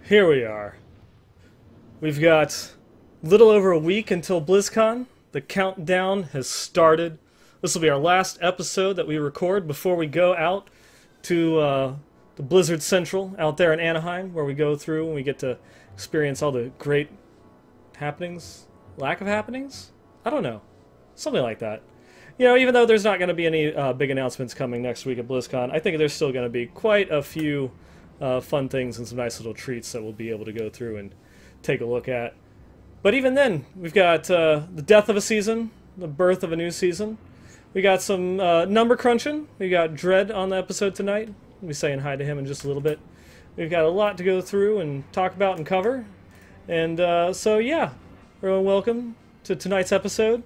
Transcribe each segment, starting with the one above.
Here we are. We've got little over a week until BlizzCon. The countdown has started. This will be our last episode that we record before we go out to the Blizzard Central out there in Anaheim, where we go through and we get to experience all the great happenings. Lack of happenings? I don't know. Something like that. You know, even though there's not going to be any big announcements coming next week at BlizzCon, I think there's still going to be quite a few fun things and some nice little treats that we'll be able to go through and take a look at. But even then, we've got the death of a season, the birth of a new season. We got some number crunching. We got Dread on the episode tonight. We'll be saying hi to him in just a little bit. We've got a lot to go through and talk about and cover. And so, yeah, everyone, welcome to tonight's episode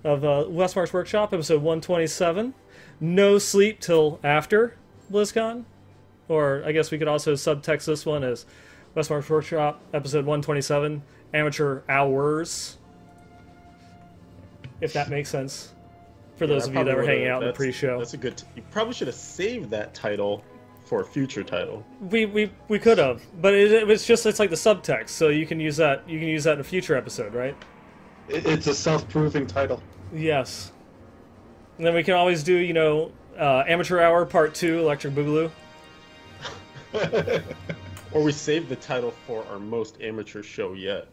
of Westmarch Workshop, episode 127. No sleep till after BlizzCon. Or I guess we could also subtext this one as Westmarch Workshop, episode 127, amateur hours. If that makes sense. For those of you that were hanging out in the pre-show. That's a good... You probably should have saved that title for a future title. We could have, but it's like the subtext, so you can use that in a future episode, right? It's a self-proving title. Yes. And then we can always do, you know, Amateur Hour Part 2, Electric Boogaloo. Or we save the title for our most amateur show yet.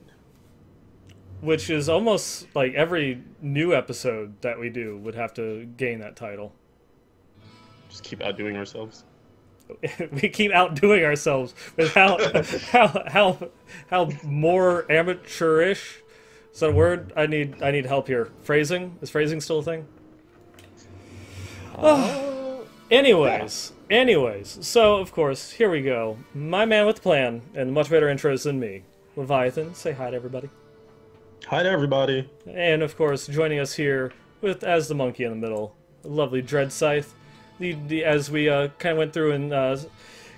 Which is almost like every new episode that we do would have to gain that title. Just keep outdoing ourselves. We keep outdoing ourselves with how more amateurish. Is that a word? I need help here. Phrasing? Is phrasing still a thing? Anyways, so of course, here we go. My man with the plan and much better intros than me, Leviathan. Say hi to everybody. Hi to everybody. And of course, joining us here with as the monkey in the middle, the lovely Dread Scythe. As we kind of went through and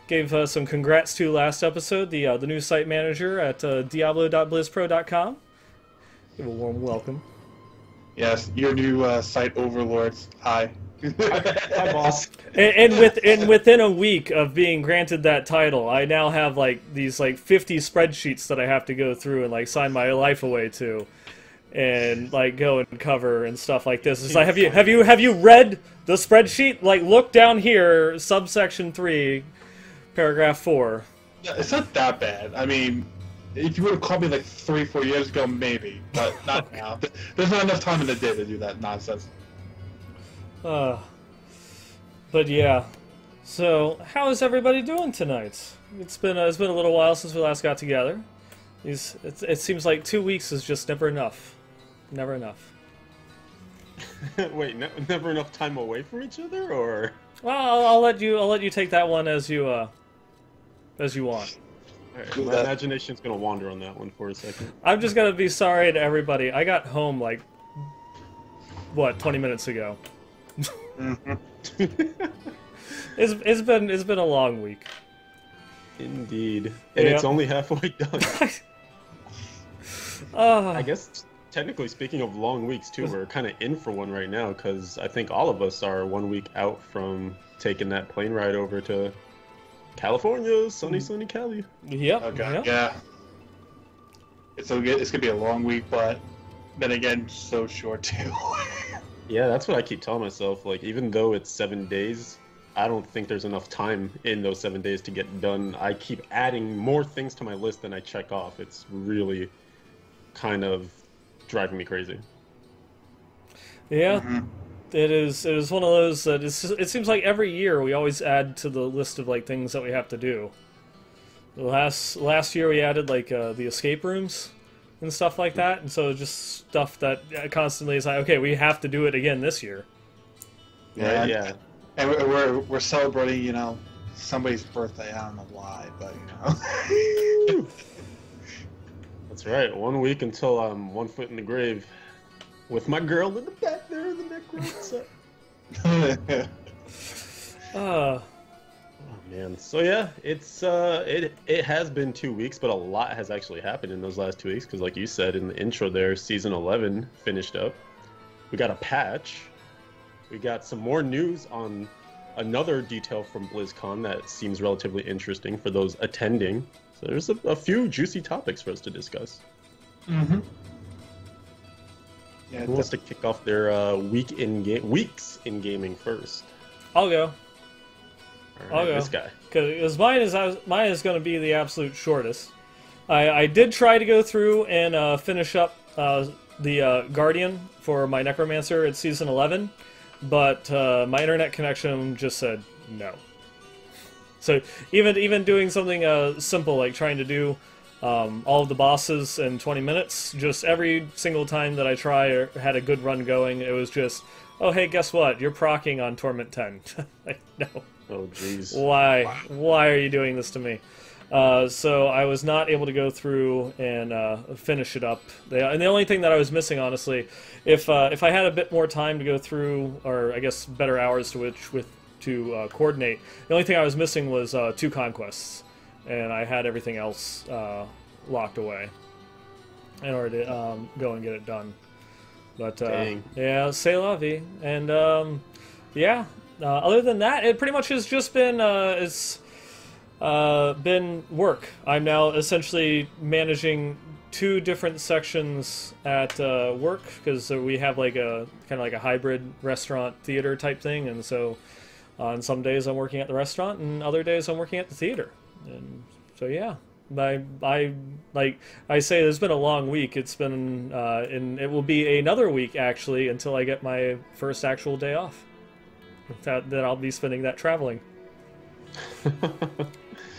gave some congrats to last episode, the new site manager at diablo.blizzpro.com. Give a warm welcome. Yes, your new site overlords. Hi. Hi, boss. And within a week of being granted that title, I now have these 50 spreadsheets that I have to go through and sign my life away to, and go and cover and stuff like this. It's like, have you read the spreadsheet? Look down here, subsection 3, paragraph 4. Yeah, it's not that bad. I mean, if you would have called me 3-4 years ago, maybe, but not now. There's not enough time in the day to do that nonsense. But yeah. So, how is everybody doing tonight? It's been a little while since we last got together. It seems like 2 weeks is just never enough. Never enough. Wait, never enough time away from each other, or? Well, I'll let you take that one as you want. Right, my imagination's gonna wander on that one for a second. I'm just gonna be sorry to everybody. I got home 20 minutes ago. It's been a long week. Indeed, and it's only halfway done. I guess technically speaking of long weeks too, we're kind of in for one right now because I think all of us are 1 week out from taking that plane ride over to California, sunny Cali. Yep. Okay. Yep. Yeah. It's gonna be a long week, but then again, so short too. Yeah, that's what I keep telling myself. Even though it's 7 days, I don't think there's enough time in those 7 days to get done. I keep adding more things to my list than I check off. It's really kind of driving me crazy. Yeah, it is one of those that it seems like every year we always add to the list of things that we have to do. Last year we added the escape rooms and stuff like that, and so just stuff that constantly is okay, we have to do it again this year. Yeah, right, yeah. And we're celebrating, somebody's birthday. I don't know why, but That's right. 1 week until I'm 1 foot in the grave with my girl in the back there, the Necromancer. Oh man. So yeah, it has been 2 weeks, but a lot has actually happened in those last 2 weeks because, like you said in the intro, there, season 11 finished up. We got a patch. We got some more news on another detail from BlizzCon that seems relatively interesting for those attending. So there's a few juicy topics for us to discuss. Mm-hmm. Yeah, Who wants to kick off their weeks in gaming first? I'll go. All right, I'll go. This guy. Because mine is going to be the absolute shortest. I did try to go through and finish up the Guardian for my Necromancer at Season 11, but my internet connection just said no. So even doing something simple like trying to do all of the bosses in 20 minutes, just every single time that I try or had a good run going, it was just, oh hey, guess what? You're proccing on Torment 10. Like, no. Oh jeez. Why? Why are you doing this to me? So I was not able to go through and finish it up. And the only thing that I was missing, honestly, if I had a bit more time to go through, or I guess better hours to coordinate, the only thing I was missing was 2 conquests, and I had everything else locked away in order to go and get it done. But yeah, c'est la vie. And yeah, other than that, it pretty much has just been been work. I'm now essentially managing 2 different sections at work, because we have like a kind of like a hybrid restaurant theater type thing, and so on some days I'm working at the restaurant and other days I'm working at the theater. And so yeah, I like I say, it's been a long week. It's been and it will be another week actually until I get my first actual day off. That I'll be spending that traveling.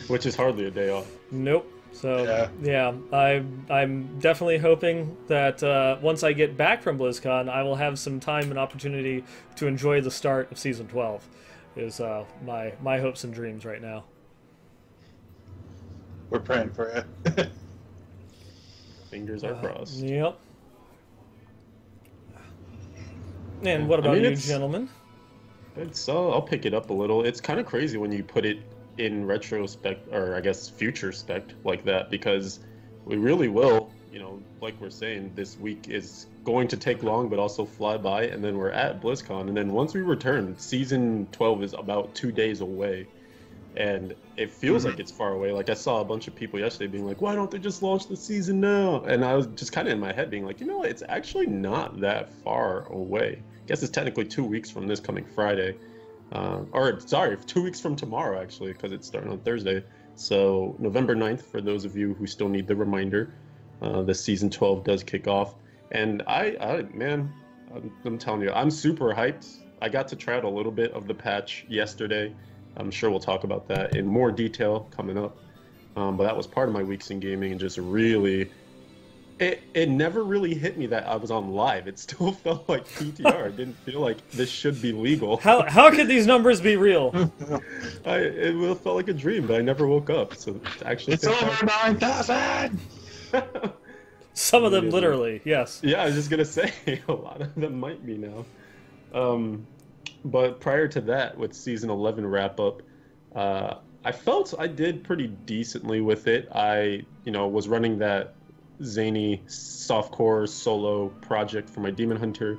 Which is hardly a day off. Nope. So yeah, I'm definitely hoping that once I get back from BlizzCon, I will have some time and opportunity to enjoy the start of Season 12. Is my hopes and dreams right now. We're praying for you. Fingers are crossed. Yep. And what about you, gentlemen? It's I'll pick it up a little. It's kind of crazy when you put it in retrospect, or I guess future spec like that, because we really will, you know, like we're saying, this week is going to take long but also fly by, and then we're at BlizzCon, and then once we return, Season 12 is about 2 days away, and it feels like it's far away. Like, I saw a bunch of people yesterday being like, why don't they just launch the season now? And I was just kind of in my head being like, you know what, it's actually not that far away. I guess it's technically 2 weeks from this coming Friday. Or, sorry, 2 weeks from tomorrow, actually, because it's starting on Thursday. So, November 9th, for those of you who still need the reminder, the Season 12 does kick off. And man, I'm telling you, I'm super hyped. I got to try out a little bit of the patch yesterday. I'm sure we'll talk about that in more detail coming up. But that was part of my weeks in gaming, and just really... It never really hit me that I was on live. It still felt like PTR. It didn't feel like this should be legal. How could these numbers be real? It felt like a dream, but I never woke up. So it's over 9,000. Some of them literally, yes. Yeah, I was just gonna say a lot of them might be now. But prior to that, with Season 11 wrap up, I felt I did pretty decently with it. I was running that zany softcore solo project for my Demon Hunter,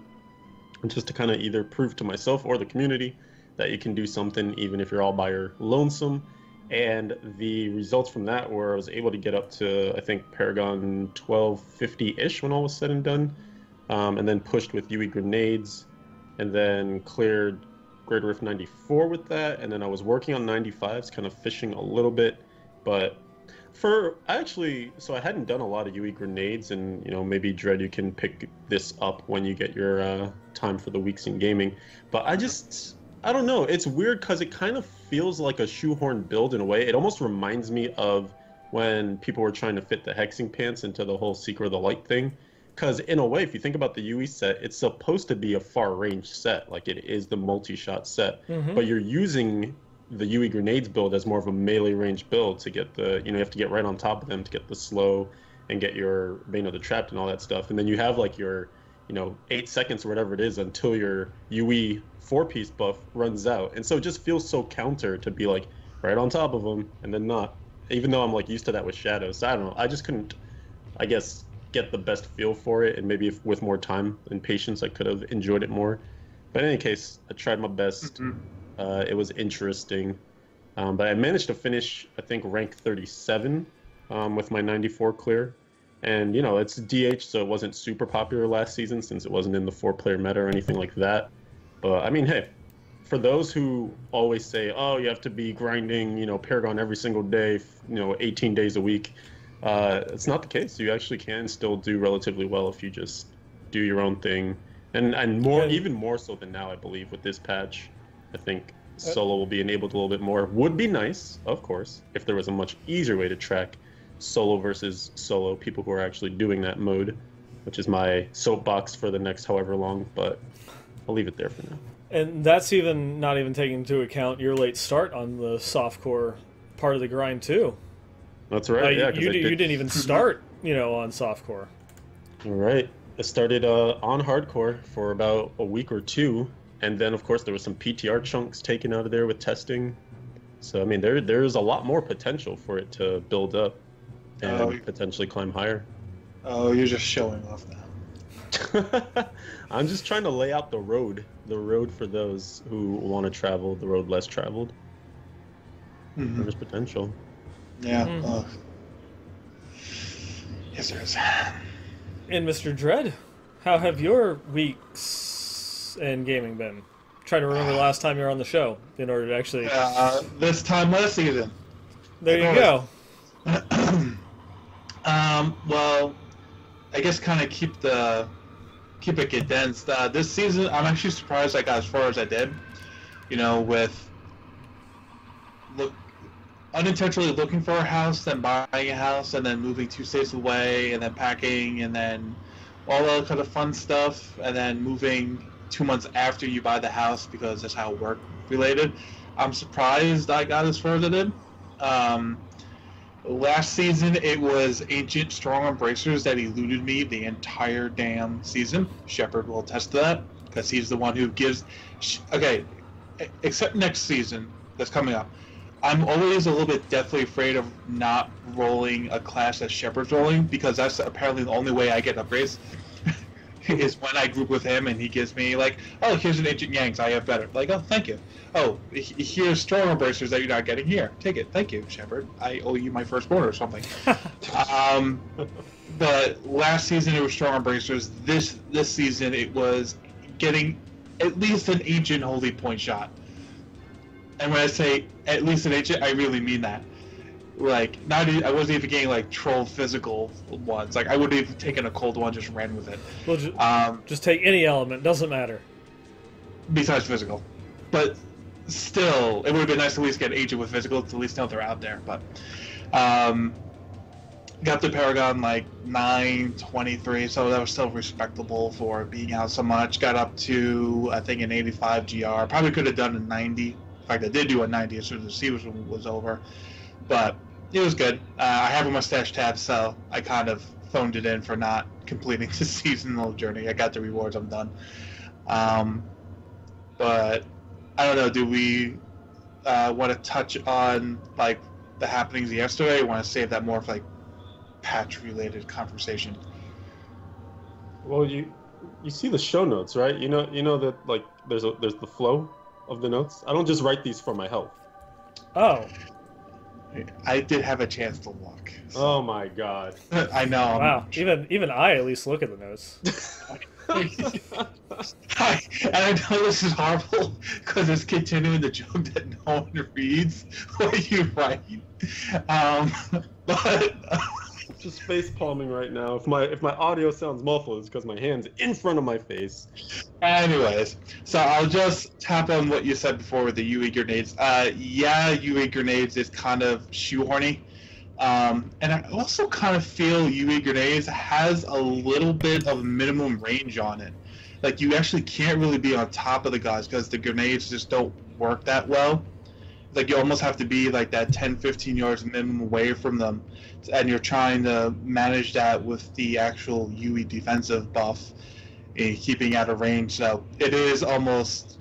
and just to kind of either prove to myself or the community that you can do something even if you're all by your lonesome. And the results from that were I was able to get up to, I think, Paragon 1250-ish when all was said and done, and then pushed with UE grenades, and then cleared Greater Rift 94 with that, and then I was working on 95s, kind of fishing a little bit, but so I hadn't done a lot of UE grenades, and maybe Dread, you can pick this up when you get your time for the weeks in gaming. But I don't know. It's weird because it kind of feels like a shoehorn build in a way. It almost reminds me of when people were trying to fit the hexing pants into the whole Seeker of the Light thing. Because in a way, if you think about the UE set, it's supposed to be a far range set, like it is the multi-shot set, but you're using the UE grenades build as more of a melee range build to get the, you have to get right on top of them to get the slow and get your Bane of the Trapped and all that stuff. And then you have like your, 8 seconds or whatever it is until your UE 4-piece buff runs out. And so it just feels so counter to be like right on top of them and then not, even though I'm like used to that with Shadows. So I don't know. I just couldn't, I guess, get the best feel for it. And maybe if with more time and patience, I could have enjoyed it more. But in any case, I tried my best. It was interesting. But I managed to finish, I think, rank 37 with my 94 clear. And, you know, it's DH, so it wasn't super popular last season since it wasn't in the 4-player meta or anything like that. But, I mean, hey, for those who always say, oh, you have to be grinding, you know, Paragon every single day, you know, 18 days a week, it's not the case. You actually can still do relatively well if you just do your own thing. And more, even more so than now, I believe, with this patch. I think solo will be enabled a little bit more. Would be nice, of course, if there was a much easier way to track solo versus solo, people who are actually doing that mode, which is my soapbox for the next however long, but I'll leave it there for now. And that's even not even taking into account your late start on the softcore part of the grind too. That's right. Yeah, you didn't even start, you know, on softcore. All right. I started on hardcore for about a week or two, and then of course there was some PTR chunks taken out of there with testing. So I mean, there's a lot more potential for it to build up and potentially climb higher. Oh, you're just showing off now. I'm just trying to lay out the road for those who want to travel the road less traveled. Mm-hmm. There's potential. Yeah. Yes, there is. And Mr. Dread, how have your weeks in gaming been? Trying to remember the last time you were on the show in order to actually. This time last season. There you go. Well, I guess kind of keep it condensed. This season, I'm actually surprised I got as far as I did. You know, with unintentionally looking for a house, then buying a house, and then moving 2 states away, and then packing, and then all that kind of fun stuff, and then moving 2 months after you buy the house because that's how work related. I'm surprised I got as far as I did. Last season, it was Ancient Strong Embracers that eluded me the entire damn season. Shepard will attest to that, because he's the one who gives... Okay, except next season that's coming up. I'm always a little bit deathly afraid of not rolling a class that Shepard's rolling, because that's apparently the only way I get upgrades. Is when I group with him and he gives me like, oh, here's an Ancient Yanks, I have better. Like, oh, thank you. Oh, here's Strong Embracers that you're not getting here. Take it. Thank you, Shepard. I owe you my firstborn or something. But last season it was Strong Embracers. This season it was getting at least an Ancient Holy Point shot. And when I say at least an Ancient, I really mean that. Like, I wasn't even getting like troll physical ones. Like, I would have even taken a cold one, just ran with it. Well, just take any element, doesn't matter. Besides physical, but still, it would have been nice to at least get Ancient with physical to at least know they're out there. But got the Paragon like 923, so that was still respectable for being out so much. Got up to I think an 85 GR. Probably could have done a 90. In fact, I did do a 90 as soon as the season was over, but it was good. I have a mustache tab, so I kind of phoned it in for not completing the seasonal journey. I got the rewards, I'm done. But I don't know, do we want to touch on like the happenings yesterday, or want to save that more for like patch-related conversation? Well, you see the show notes, right? You know that like there's the flow of the notes. I don't just write these for my health. Oh. I did have a chance to look. So. Oh my god. I know. Wow. Even I at least look at the notes. And I know this is horrible because it's continuing the joke that no one reads what you write. But just face palming right now. If my audio sounds muffled, it's because my hand's in front of my face. Anyways, so I'll just tap on what you said before with the UE grenades. Yeah, UE grenades is kind of shoehorny. And I also kind of feel UE grenades has a little bit of minimum range on it. Like, you actually can't really be on top of the guys because the grenades just don't work that well. Like, you almost have to be like that 10-15 yards minimum away from them, and you're trying to manage that with the actual UE defensive buff in keeping out of range. So it is almost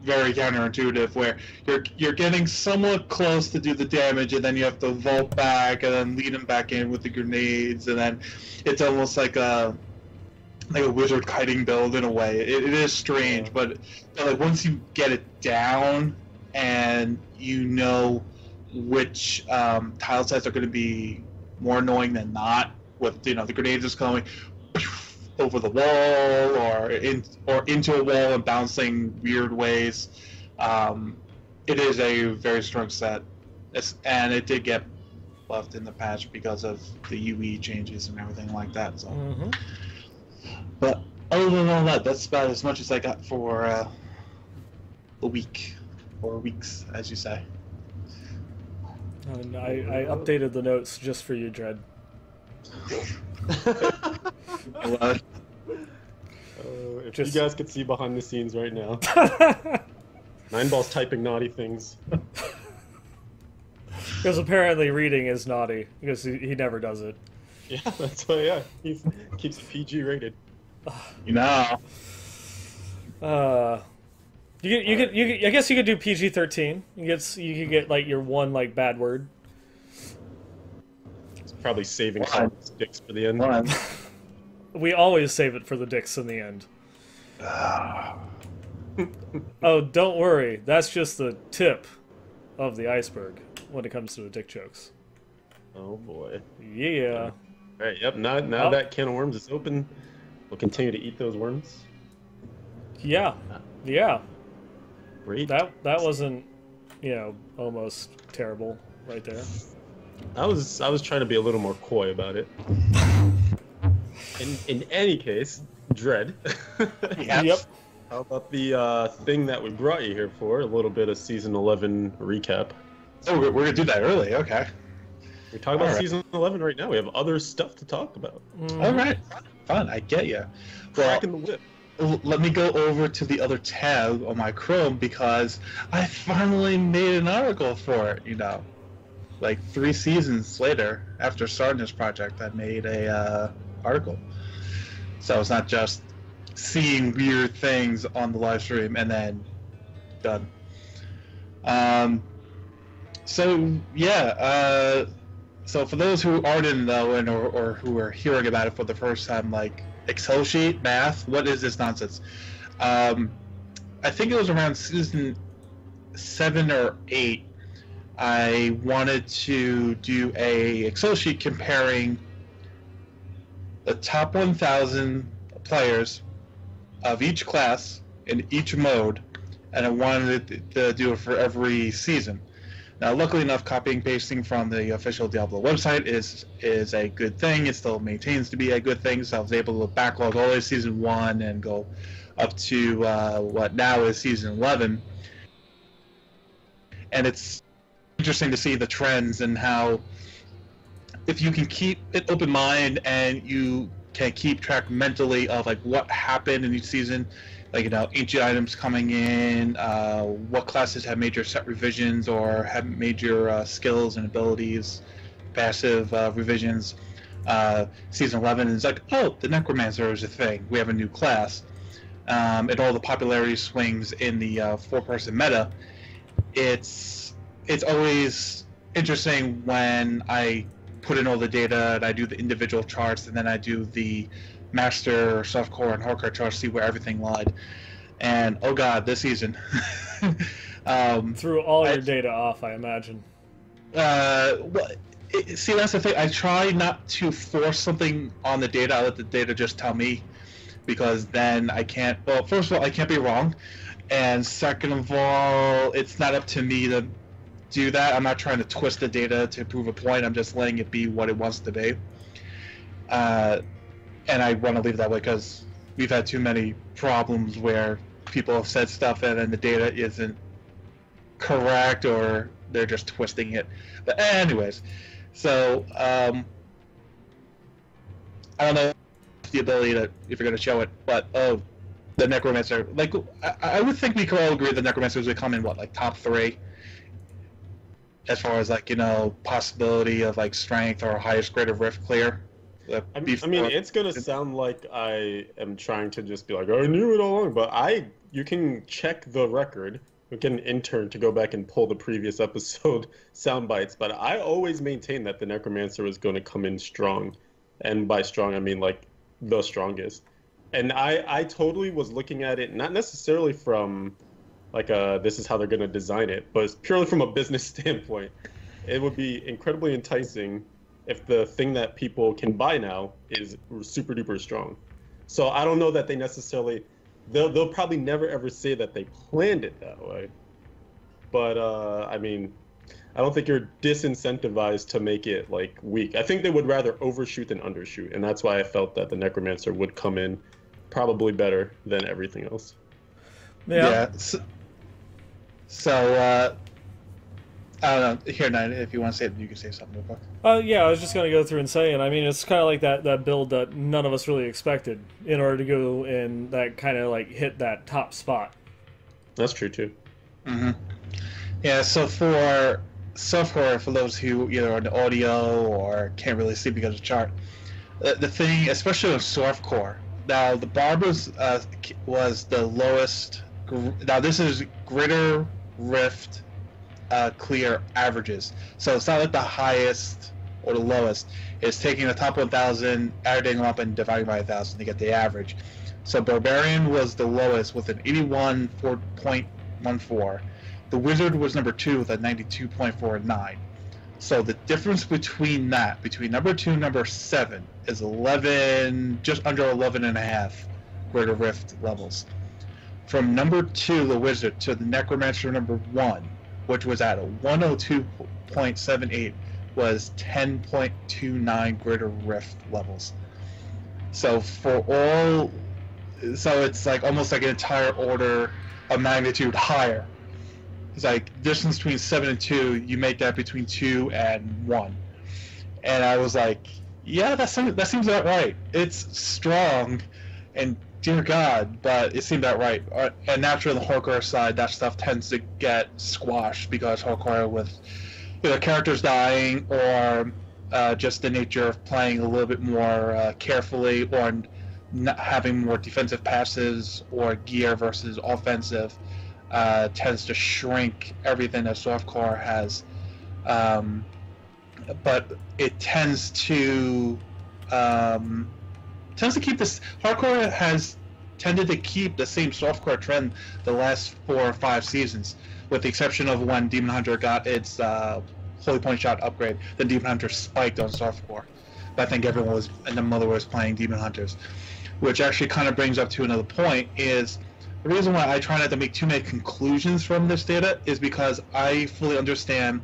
very counterintuitive where you're getting somewhat close to do the damage, and then you have to vault back and then lead them back in with the grenades, and then it's almost like a wizard kiting build in a way. It is strange, but like once you get it down, and you know which tile sets are going to be more annoying than not, with the grenades just going over the wall or into a wall and bouncing weird ways. It is a very strong set, and it did get buffed in the patch because of the UE changes and everything like that. So, but other than all that, that's about as much as I got for a week, or weeks, as you say. And I updated the notes just for you, Dread. If you guys could see behind the scenes right now, Nineball's typing naughty things. Because apparently reading is naughty, because he never does it. Yeah, that's why. Yeah, he keeps it PG rated. I guess you could do PG-13. You could get like your one like bad word. It's probably saving some sticks for the end. We always save it for the dicks in the end. Oh, don't worry. That's just the tip of the iceberg when it comes to the dick jokes. Oh boy. Yeah. All right. Yep. Now that can of worms is open, we'll continue to eat those worms. Yeah. Yeah. Great. That wasn't, almost terrible right there. I was trying to be a little more coy about it. In any case, Dread. Yep. How about the thing that we brought you here for? A little bit of season 11 recap. Oh, we're gonna do that early. Okay. We're talking about season 11 right now. We have other stuff to talk about. All right. Fun. I get you. Cracking the whip. Let me go over to the other tab on my Chrome, because I finally made an article for it. Like 3 seasons later, after starting this project, I made a article. So it's not just seeing weird things on the live stream and then done. So for those who aren't in the know or who are hearing about it for the first time, like Excel sheet, math, what is this nonsense? I think it was around season 7 or 8. I wanted to do a Excel sheet comparing the top 1,000 players of each class in each mode, and I wanted to do it for every season. Now, luckily enough, copying and pasting from the official Diablo website is a good thing. It still maintains to be a good thing, so I was able to backlog all the way to season 1 and go up to what now is season 11. And it's interesting to see the trends and how, if you can keep an open mind and you can keep track mentally of like what happened in each season, like ancient items coming in, what classes have major set revisions or have major skills and abilities, passive revisions. Season 11 is like, oh, the Necromancer is a thing. We have a new class, and all the popularity swings in the 4-person meta. It's always interesting when I put in all the data and I do the individual charts, and then I do the master, softcore, and hardcore charts, see where everything lied. And oh god, this season threw all your data off, I imagine. See, that's the thing. I try not to force something on the data. I let the data just tell me, because then I can't. Well, first of all, I can't be wrong, and second of all, it's not up to me to do that. I'm not trying to twist the data to prove a point. I'm just letting it be what it wants to be. And I want to leave it that way because we've had too many problems where people have said stuff and then the data isn't correct, or they're just twisting it. But anyways, so I don't know the ability to, if you're going to show it, but the Necromancer, like I would think we could all agree the Necromancers would come in like top 3 as far as possibility of strength or highest grade of rift clear. I mean, it's gonna sound like I am trying to just be like, I knew it all along, but you can check the record. We get an intern to go back and pull the previous episode sound bites, but I always maintain that the Necromancer was going to come in strong, and by strong I mean the strongest. And I totally was looking at it not necessarily from this is how they're going to design it. But it's purely from a business standpoint, it would be incredibly enticing if the thing that people can buy now is super duper strong. So I don't know that they necessarily, they'll probably never ever say that they planned it that way. But I mean, I don't think you're disincentivized to make it like weak. I think they would rather overshoot than undershoot, and that's why I felt that the Necromancer would come in probably better than everything else. Yeah. So I don't know. Here, Nine, if you want to say it, you can say something real quick. Yeah, I was just going to go through and say, and I mean, it's kind of like that build that none of us really expected in order to go and that kind of like hit that top spot. That's true too. Mm-hmm. Yeah. So for software, for those who either are in the audio or can't really see because of the chart, the thing, especially with softcore, now the Barbers was the lowest. Now this is Gritter, Rift, Clear averages. So it's not like the highest or the lowest. It's taking the top 1,000, adding them up, and dividing by 1,000 to get the average. So Barbarian was the lowest with an 81.14. The Wizard was number 2 with a 92.49. So the difference between that, between number 2 and number 7, is 11, just under 11 and a half Greater Rift levels. From number 2, the Wizard, to the Necromancer number 1, which was at a 102.78, was 10.29 Greater Rift levels. So so it's like almost like an entire order of magnitude higher. It's like distance between 7 and 2, you make that between 2 and 1. And I was like, yeah, that seems about right. It's strong, and dear God, but it seemed about right. And naturally, on the hardcore side, that stuff tends to get squashed because hardcore, with either characters dying or just the nature of playing a little bit more carefully, or not having more defensive passes or gear versus offensive, tends to shrink everything that softcore has. But it tends to keep this. Hardcore has tended to keep the same softcore trend the last 4 or 5 seasons, with the exception of when Demon Hunter got its Holy Point Shot upgrade. Then Demon Hunter spiked on softcore. But I think everyone was, and the mother was playing Demon Hunters, which actually kind of brings up to another point. Is the reason why I try not to make too many conclusions from this data is because I fully understand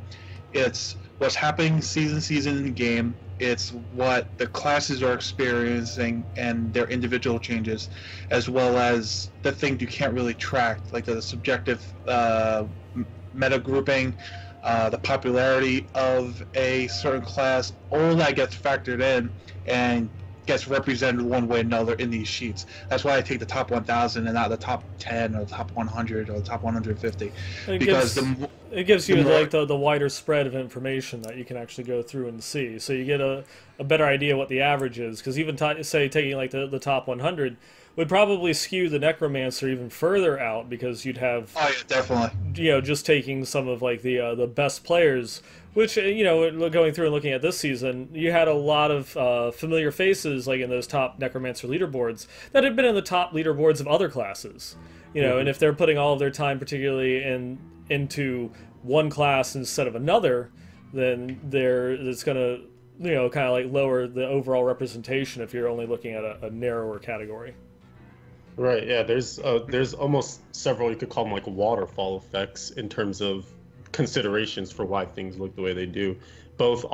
it's what's happening season in the game. It's what the classes are experiencing and their individual changes, as well as the things you can't really track, like the subjective meta grouping, the popularity of a certain class. All that gets factored in and gets represented one way or another in these sheets. That's why I take the top 1,000 and not the top 10 or the top 100 or the top 150. It gives you like the wider spread of information that you can actually go through and see. So you get a better idea what the average is. Because even say taking like the top 100 would probably skew the Necromancer even further out, because you'd have, oh yeah, definitely, just taking some of like the best players, which going through and looking at this season, you had a lot of familiar faces like in those top Necromancer leaderboards that had been in the top leaderboards of other classes, and if they're putting all of their time particularly into one class instead of another, then it's going to kind of like lower the overall representation if you're only looking at a narrower category. Right, yeah, there's almost several, you could call them like waterfall effects in terms of considerations for why things look the way they do. Both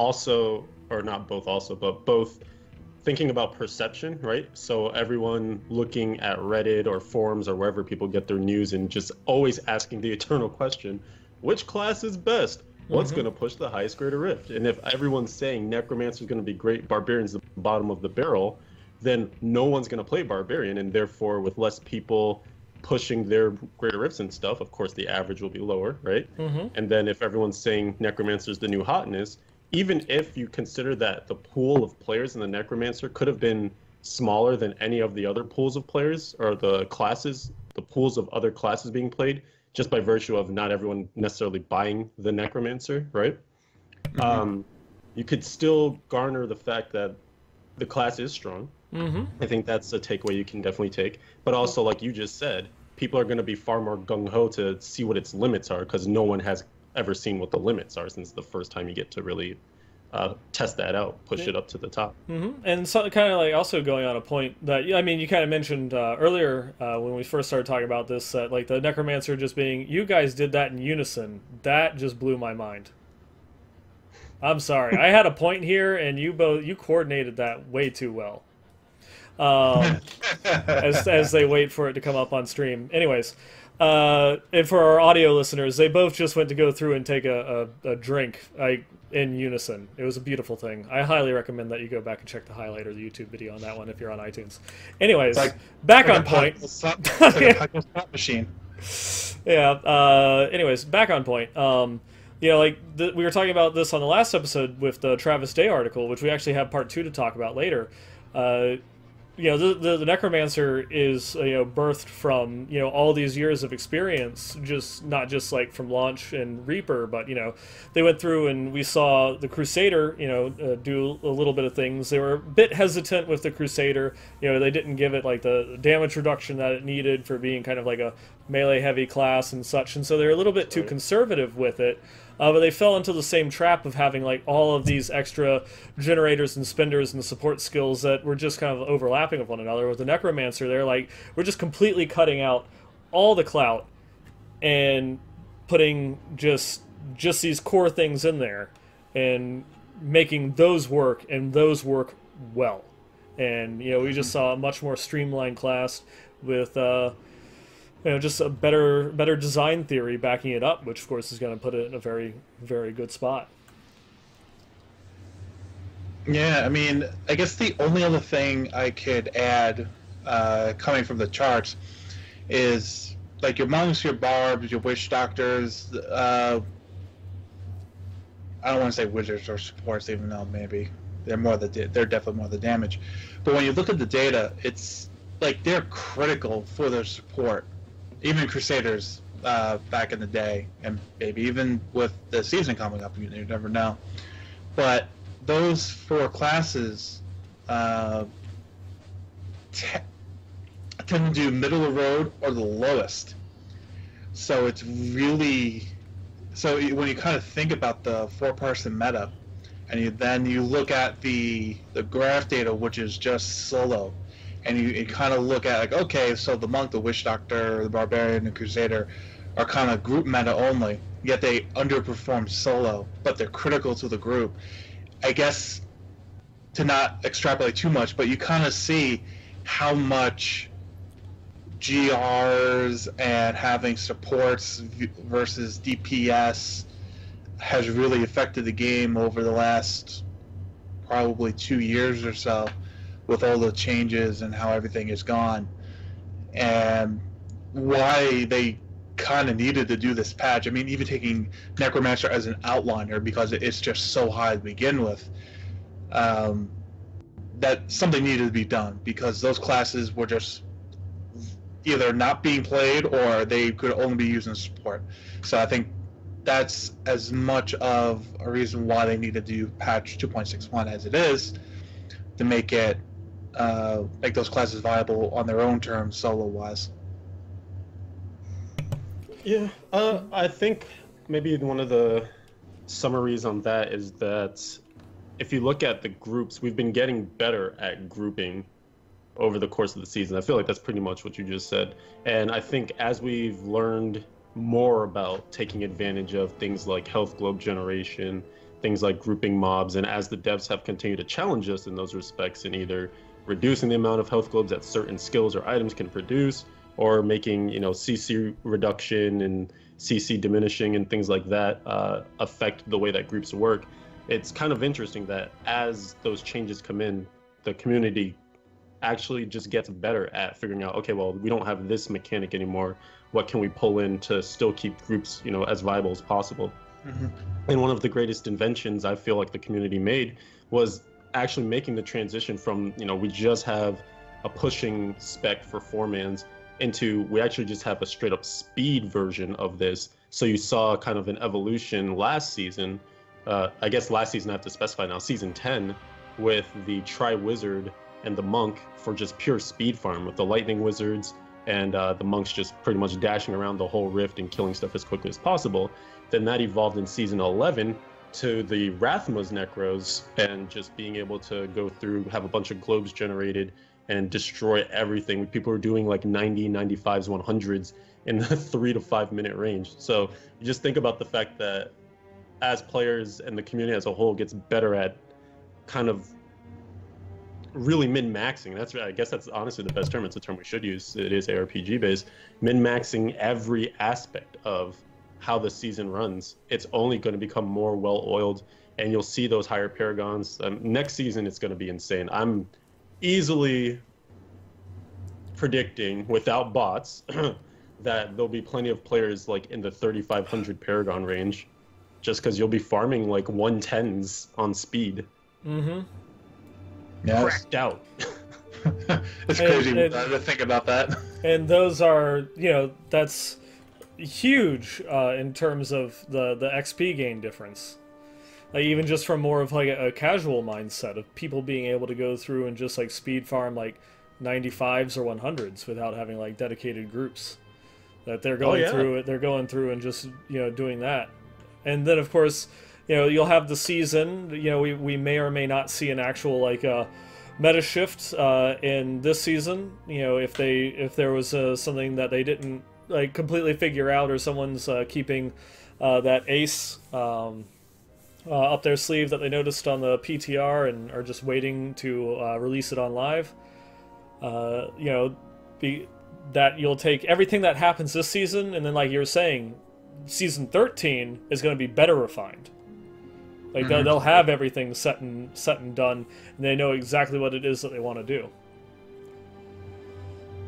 thinking about perception, right? So everyone looking at Reddit or forums or wherever people get their news and just always asking the eternal question, which class is best? What's going to push the highest Greater Rift? And if everyone's saying Necromancer is going to be great, Barbarian's the bottom of the barrel, then no one's going to play Barbarian, and therefore with less people pushing their Greater Rifts and stuff, of course the average will be lower, right? And then if everyone's saying Necromancer's the new hotness, even if you consider that the pool of players in the Necromancer could have been smaller than any of the other pools of players, or the pools of other classes being played, just by virtue of not everyone necessarily buying the Necromancer, right? You could still garner the fact that the class is strong. I think that's a takeaway you can definitely take. But also, like you just said, people are going to be far more gung-ho to see what its limits are, because no one has ever seen what the limits are since the first time you get to really test that out, push it up to the top. And so, kind of like also going on a point that, I mean, you kind of mentioned earlier when we first started talking about this, that like the Necromancer just being, you guys did that in unison. That just blew my mind. I'm sorry. I had a point here, and you coordinated that way too well. As they wait for it to come up on stream. Anyways, and for our audio listeners, they both just went to go through and take a drink in unison. It was a beautiful thing. I highly recommend that you go back and check the highlight or the YouTube video on that one if you're on iTunes. Anyways, back on point. It's like a slot machine. Yeah. Anyways, back on point. You know, like we were talking about this on the last episode with the Travis Day article, which we actually have part 2 to talk about later. You know, the Necromancer is, you know, birthed from, you know, all these years of experience, just not just like from launch and Reaper, but, you know, they went through and we saw the Crusader, you know, do a little bit of things. They were a bit hesitant with the Crusader. You know, they didn't give it like the damage reduction that it needed for being kind of like a melee heavy class and such, and so they're a little bit too conservative with it. But they fell into the same trap of having like all of these extra generators and spenders and support skills that were just kind of overlapping with one another. With the Necromancer, they're like, we're just completely cutting out all the clout and putting just these core things in there and making those work, and those work well. And, you know, we just saw a much more streamlined class with you know, just a better design theory backing it up, which of course is going to put it in a very, very good spot. Yeah, I mean, I guess the only other thing I could add, coming from the charts, is like your monks, your barbs, your witch doctors. I don't want to say wizards or supports, even though maybe they're definitely more the damage. But when you look at the data, it's like they're critical for their support. Even Crusaders back in the day, and maybe even with the season coming up, you never know. But those 4 classes tend to do middle of the road or the lowest. So it's really, so when you kind of think about the 4-person meta, and then you look at the graph data, which is just solo, and you kind of look at like, okay, so the monk, the witch doctor, the barbarian, the crusader are kind of group meta only, yet they underperform solo, but they're critical to the group. I guess, to not extrapolate too much, but you kind of see how much GRs and having supports versus DPS has really affected the game over the last probably 2 years or so, with all the changes and how everything is gone, and why they kind of needed to do this patch. I mean, even taking Necromancer as an outliner, because it's just so high to begin with, that something needed to be done, because those classes were just either not being played or they could only be used in support. So I think that's as much of a reason why they needed to do patch 2.61 as it is, to make it make those classes viable on their own terms, solo-wise. Yeah, I think maybe one of the summaries on that is that if you look at the groups, we've been getting better at grouping over the course of the season. I feel like that's pretty much what you just said. And I think as we've learned more about taking advantage of things like health globe generation, things like grouping mobs, and as the devs have continued to challenge us in those respects in either reducing the amount of health globes that certain skills or items can produce, or making, you know, CC reduction and CC diminishing and things like that affect the way that groups work. It's kind of interesting that as those changes come in, the community actually just gets better at figuring out, okay, well, we don't have this mechanic anymore. What can we pull in to still keep groups, you know, as viable as possible? Mm-hmm. And one of the greatest inventions I feel like the community made was actually making the transition from, you know, we just have a pushing spec for 4-mans into we actually just have a straight up speed version of this. So you saw kind of an evolution last season. I guess last season I have to specify now, season 10, with the Tri-Wizard and the Monk for just pure speed farm, with the Lightning Wizards and the monks just pretty much dashing around the whole rift and killing stuff as quickly as possible. Then that evolved in season 11 to the Rathma's Necros and just being able to go through, have a bunch of globes generated and destroy everything. People were doing like 90, 95s, 100s in the 3 to 5 minute range. So you just think about the fact that as players and the community as a whole gets better at kind of really min-maxing. I guess that's honestly the best term. It's a term we should use. It is ARPG based. Min-maxing every aspect of how the season runs. It's only going to become more well-oiled, and you'll see those higher paragons. Next season, it's going to be insane. I'm easily predicting, without bots, that there'll be plenty of players like in the 3,500 paragon range, just because you'll be farming like 110s on speed. Mm-hmm. Yes. Cracked out. It's crazy to think about that. And those are, that's huge in terms of the XP gain difference. Like even just from more of like a casual mindset of people being able to go through and just like speed farm like 95s or 100s without having like dedicated groups that they're going through it. They're going through and just doing that. And then of course you'll have the season. We may or may not see an actual like meta shift in this season. If there was something that they didn't like completely figure out, or someone's keeping that ace up their sleeve that they noticed on the PTR and are just waiting to release it on live. That you'll take everything that happens this season, and then like you were saying, season 13 is going to be better refined. Like they'll have everything set and done, and they know exactly what it is that they want to do.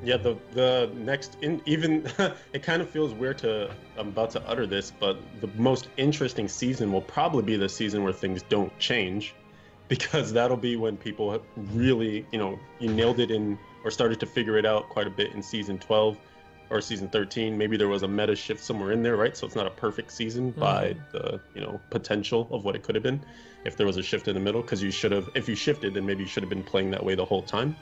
Yeah, the next even it kind of feels weird I'm about to utter this, but the most interesting season will probably be the season where things don't change, because that'll be when people really, you nailed it in or started to figure it out quite a bit in season 12 or season 13. Maybe there was a meta shift somewhere in there, right? So it's not a perfect season by the potential of what it could have been if there was a shift in the middle, because if you shifted, then maybe you should have been playing that way the whole time,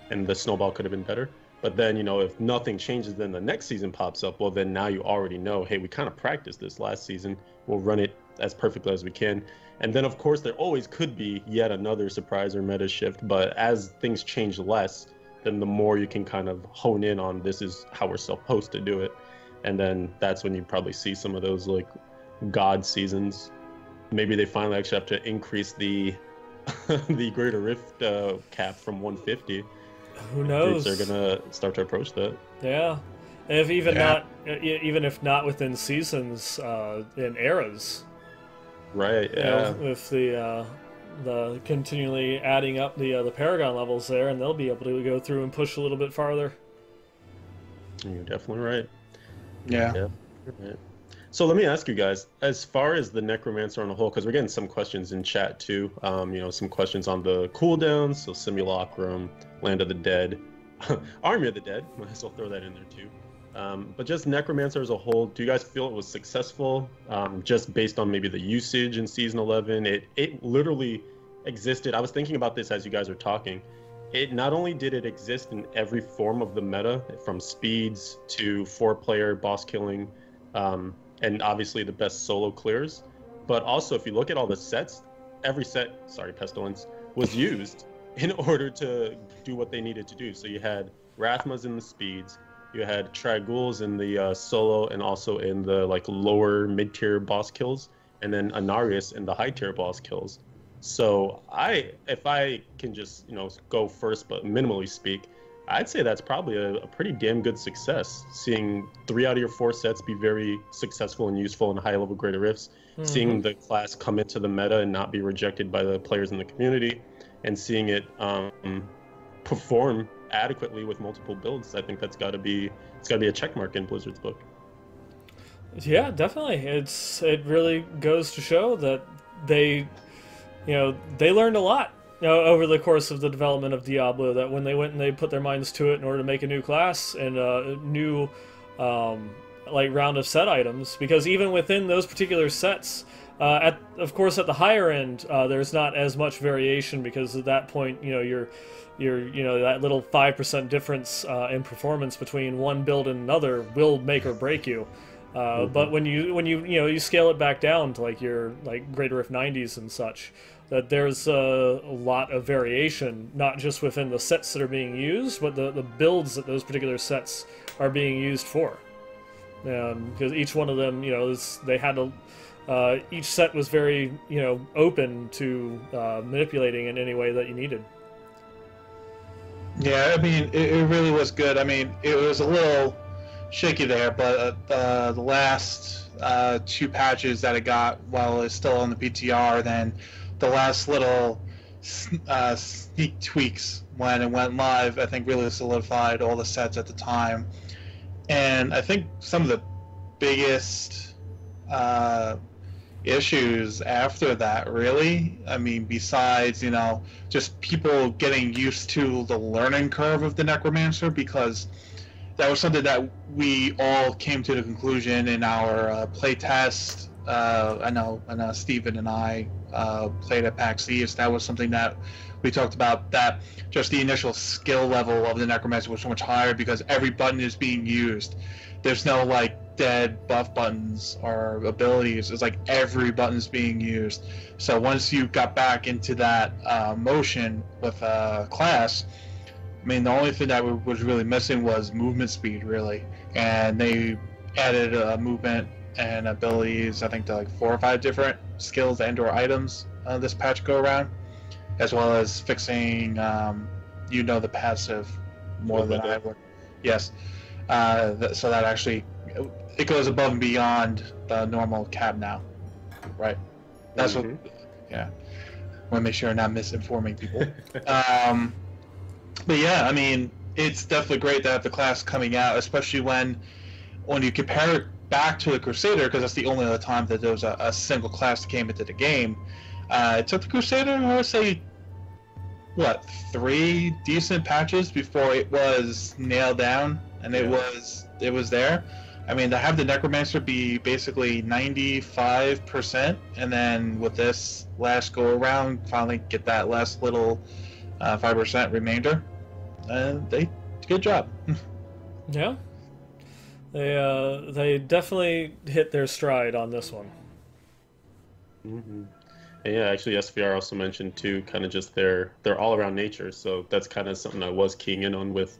and the snowball could have been better. But then, if nothing changes, then the next season pops up. Well, then now you already know, hey, we kind of practiced this last season. We'll run it as perfectly as we can. And then, of course, there always could be yet another surprise or meta shift. But as things change less, then the more you can kind of hone in on this is how we're supposed to do it. And then that's when you probably see some of those like God seasons. Maybe they finally actually have to increase the the Greater Rift cap from 150. Who knows? Groups are gonna start to approach that. Yeah, and if even if not within seasons, in eras. Right. Yeah. With the continually adding up the Paragon levels there, and they'll be able to go through and push a little bit farther. You're definitely right. Yeah. Right. So let me ask you guys, as far as the Necromancer on the whole, because we're getting some questions in chat too. Some questions on the cooldowns, so Simulacrum, Land of the Dead, Army of the Dead. Might as well throw that in there too. But just Necromancer as a whole, do you guys feel it was successful? Just based on maybe the usage in Season 11, it literally existed. I was thinking about this as you guys were talking. It not only did it exist in every form of the meta, from speeds to 4-player boss killing, and obviously the best solo clears, but also if you look at all the sets, every set, Pestilence, was used in order to do what they needed to do. So you had Rathmas in the speeds, you had Trag'Ouls in the solo and also in the like lower mid-tier boss kills, and then Anarius in the high-tier boss kills. So if I can just go first but minimally speak, I'd say that's probably a pretty damn good success. Seeing 3 out of your 4 sets be very successful and useful in high-level Greater Rifts, seeing the class come into the meta and not be rejected by the players in the community, and seeing it perform adequately with multiple builds, I think it's got to be a checkmark in Blizzard's book. Yeah, definitely. It really goes to show that they learned a lot over the course of the development of Diablo, that when they went and they put their minds to it in order to make a new class and a new round of set items, because even within those particular sets, Of course, at the higher end, there's not as much variation because at that point, you're that little 5% difference in performance between one build and another will make or break you. But when you scale it back down to like your Greater Rift 90s and such, that there's a lot of variation, not just within the sets that are being used, but the builds that those particular sets are being used for. Because each one of them, they had each set was very, open to manipulating in any way that you needed. Yeah, I mean, it really was good. I mean, it was a little shaky there, but the last 2 patches that it got while it's still on the PTR, then the last little sneak tweaks when it went live, I think really solidified all the sets at the time. And I think some of the biggest issues after that, really, I mean, besides, just people getting used to the learning curve of the Necromancer, because that was something that we all came to the conclusion in our playtest. I know Steven and I played at PAX East. That was something that we talked about, that just the initial skill level of the Necromancer was so much higher because every button is being used. There's no dead buff buttons or abilities. It's like every button's being used. So once you got back into that motion with class, I mean, the only thing that was really missing was movement speed, really. And they added movement and abilities, I think, to 4 or 5 different skills and/or items this patch go around, as well as fixing, the passive more than I would. Yes. So that actually, it goes above and beyond the normal cap now, right? That's what. Yeah. I want to make sure I'm not misinforming people. But yeah, I mean, it's definitely great to have the class coming out, especially when you compare it back to the Crusader, because that's the only other time that there was a single class that came into the game. It took the Crusader, I would say, 3 decent patches before it was nailed down, and it was there. I mean, to have the Necromancer be basically 95%, and then with this last go around, finally get that last little 5% remainder, they good job. Yeah, they definitely hit their stride on this one. And yeah, actually, SVR also mentioned too, kind of just their all-around nature. So that's kind of something I was keying in on with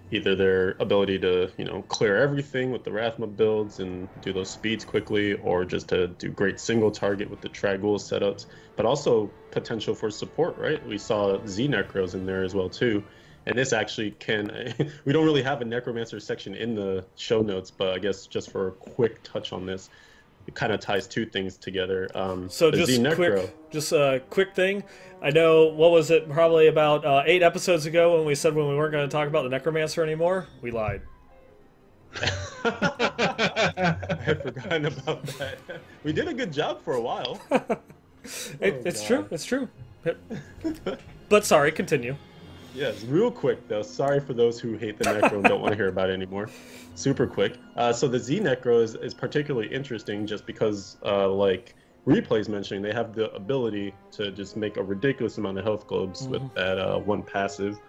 either their ability to clear everything with the Rathma builds and do those speeds quickly, or just to do great single target with the Trag'Oul setups, but also potential for support, right? We saw Z Necros in there as well too, and this actually can we don't really have a Necromancer section in the show notes, but I guess just for a quick touch on this, it kind of ties 2 things together. So just a quick thing. I know, what was it, probably about 8 episodes ago when we said when we weren't going to talk about the Necromancer anymore? We lied. I had forgotten about that. We did a good job for a while. It's true. But sorry, continue. Yes, real quick though. Sorry for those who hate the Necro and don't want to hear about it anymore. Super quick. So the Z Necro is particularly interesting just because, like Replay's mentioning, they have the ability to just make a ridiculous amount of health globes with that 1 passive.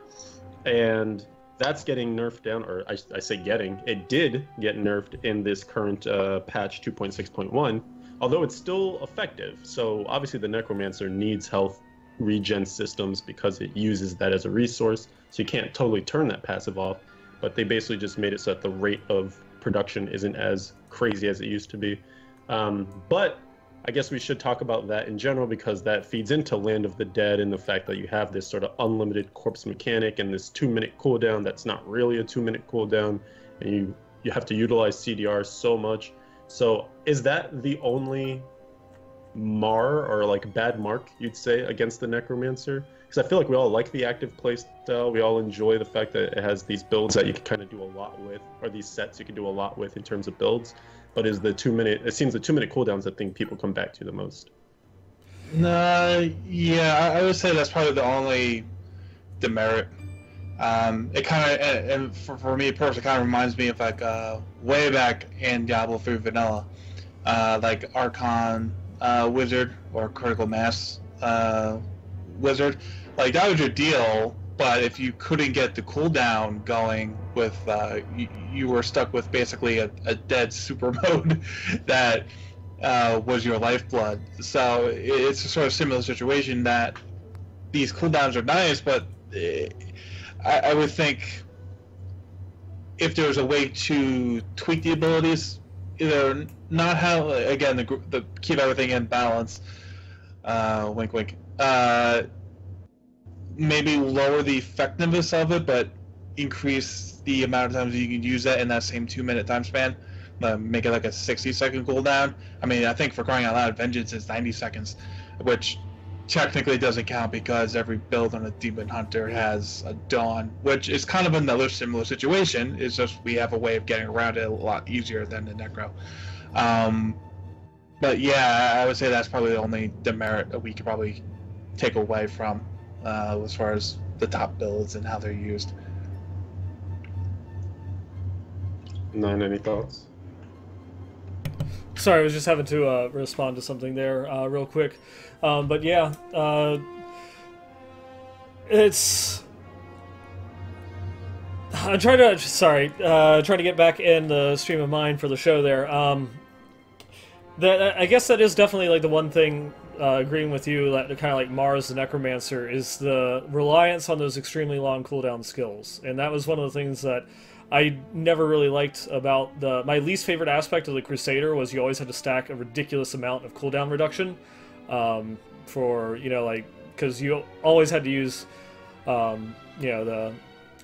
And that's getting nerfed down, or I say getting. It did get nerfed in this current patch 2.6.1, although it's still effective. So obviously the Necromancer needs health regen systems because it uses that as a resource, so you can't totally turn that passive off, but they basically just made it so that the rate of production isn't as crazy as it used to be. But I guess we should talk about that in general, because that feeds into Land of the Dead and the fact that you have this sort of unlimited corpse mechanic and this 2-minute cooldown that's not really a 2-minute cooldown, and you have to utilize CDR so much. So is that the only mar or bad mark you'd say against the Necromancer? Because I feel like we all like the active playstyle, we all enjoy the fact that it has these builds that you can kind of do a lot with, or these sets you can do a lot with in terms of builds, but is the 2-minute, it seems the 2-minute cooldowns the thing people come back to the most. Yeah, I would say that's probably the only demerit. It kind of, and for me personally, it kind of reminds me of way back in Diablo 3 Vanilla, Archon wizard or critical mass wizard, like that was your deal. But if you couldn't get the cooldown going with, you were stuck with basically a dead super mode that was your lifeblood. So it's a sort of similar situation that these cooldowns are nice, but I would think if there was a way to tweak the abilities, either not how, again, the keep everything in balance, wink wink, maybe lower the effectiveness of it, but increase the amount of times you can use that in that same 2-minute time span. Make it like a 60-second cooldown. I mean, I think for crying out loud, Vengeance is 90 seconds, which technically doesn't count because every build on a Demon Hunter has a Dawn, which is kind of another similar situation. It's just we have a way of getting around it a lot easier than the Necro. But yeah, I would say that's probably the only demerit that we could probably take away from as far as the top builds and how they're used. Nine, any thoughts? Sorry, I was just having to respond to something there real quick. But yeah, it's... I'm trying to get back in the stream of mind for the show there. I guess that is definitely like the one thing, agreeing with you, that kind of like Mars the Necromancer, is the reliance on those extremely long cooldown skills. And that was one of the things that I never really liked about my least favorite aspect of the Crusader was you always had to stack a ridiculous amount of cooldown reduction for, you know, like, because you always had to use, you know, the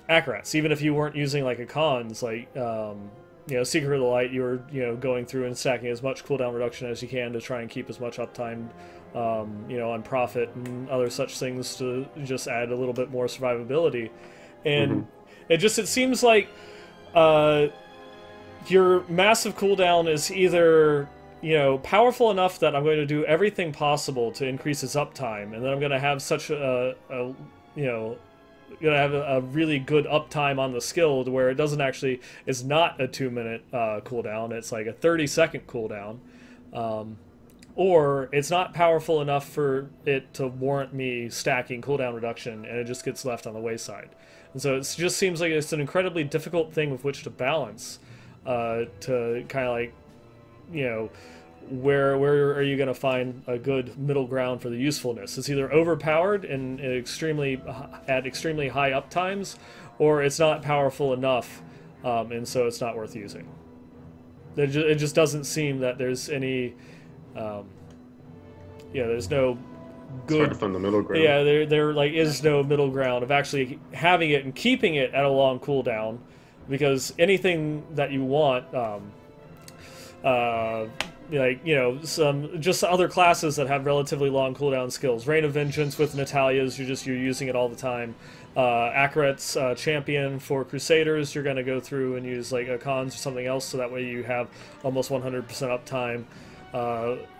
Acrats. Even if you weren't using, like, a Cons, like, you know, Secret of the Light, you were, you know, going through and stacking as much cooldown reduction as you can to try and keep as much uptime, you know, on Prophet and other such things to just add a little bit more survivability. And it seems like your massive cooldown is either, you know, powerful enough that I'm going to do everything possible to increase its uptime, and then I'm going to have such you know, gonna have a really good uptime on the skill to where it doesn't actually, it's not a 2-minute cooldown, it's like a 30-second cooldown, or it's not powerful enough for it to warrant me stacking cooldown reduction, and it just gets left on the wayside. And so it just seems like it's an incredibly difficult thing with which to balance, to kind of like, you know, where are you going to find a good middle ground for the usefulness? It's either overpowered and at extremely high uptimes, or it's not powerful enough, and so it's not worth using. It just doesn't seem that there's any, yeah, there's no good. It's hard to find the middle ground. Yeah, there like is no middle ground of actually having it and keeping it at a long cooldown, because anything that you want, like, you know, some just other classes that have relatively long cooldown skills. Reign of Vengeance with Natalia's, you're using it all the time. Akarat's champion for Crusaders, you're going to go through and use like a Cons or something else, so that way you have almost 100% uptime.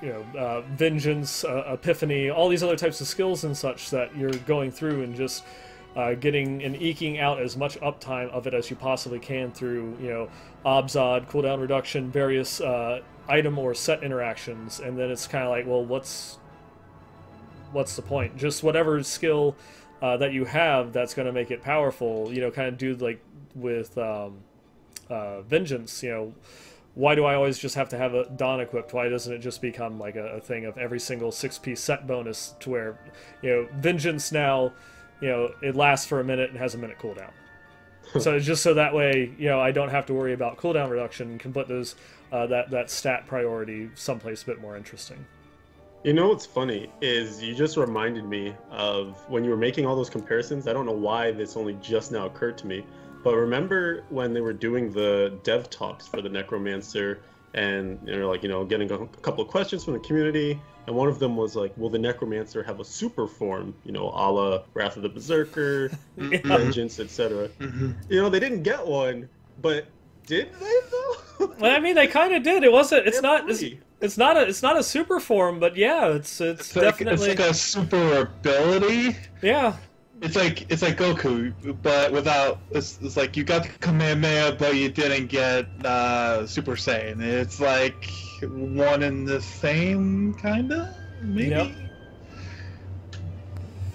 You know, Vengeance, Epiphany, all these other types of skills and such that you're going through and just getting and eking out as much uptime of it as you possibly can through, you know, Obzod, cooldown reduction, various item or set interactions, and then it's kind of like, well, what's the point? Just whatever skill that you have that's going to make it powerful, you know, kind of do like with Vengeance, you know, why do I always just have to have a Dawn equipped? Why doesn't it just become like a thing of every single 6-piece set bonus, to where, you know, Vengeance now, you know, it lasts for a minute and has a minute cooldown. So it's just so that way, you know, I don't have to worry about cooldown reduction and can put those that stat priority someplace a bit more interesting. You know what's funny is you just reminded me of when you were making all those comparisons. I don't know why this only just now occurred to me, but remember when they were doing the dev talks for the Necromancer, and they're like, you know, getting a couple of questions from the community, and one of them was like, will the Necromancer have a super form, you know, a la Wrath of the Berserker, Vengeance, etc. You know, they didn't get one, but did they though? Well, I mean, they kind of did. It wasn't. It's not. It's not a super form, but yeah, it's definitely. It's like a super ability. Yeah. It's like Goku, but without. It's like you got the Kamehameha, but you didn't get Super Saiyan. It's like one and the same, kinda, maybe. Yep.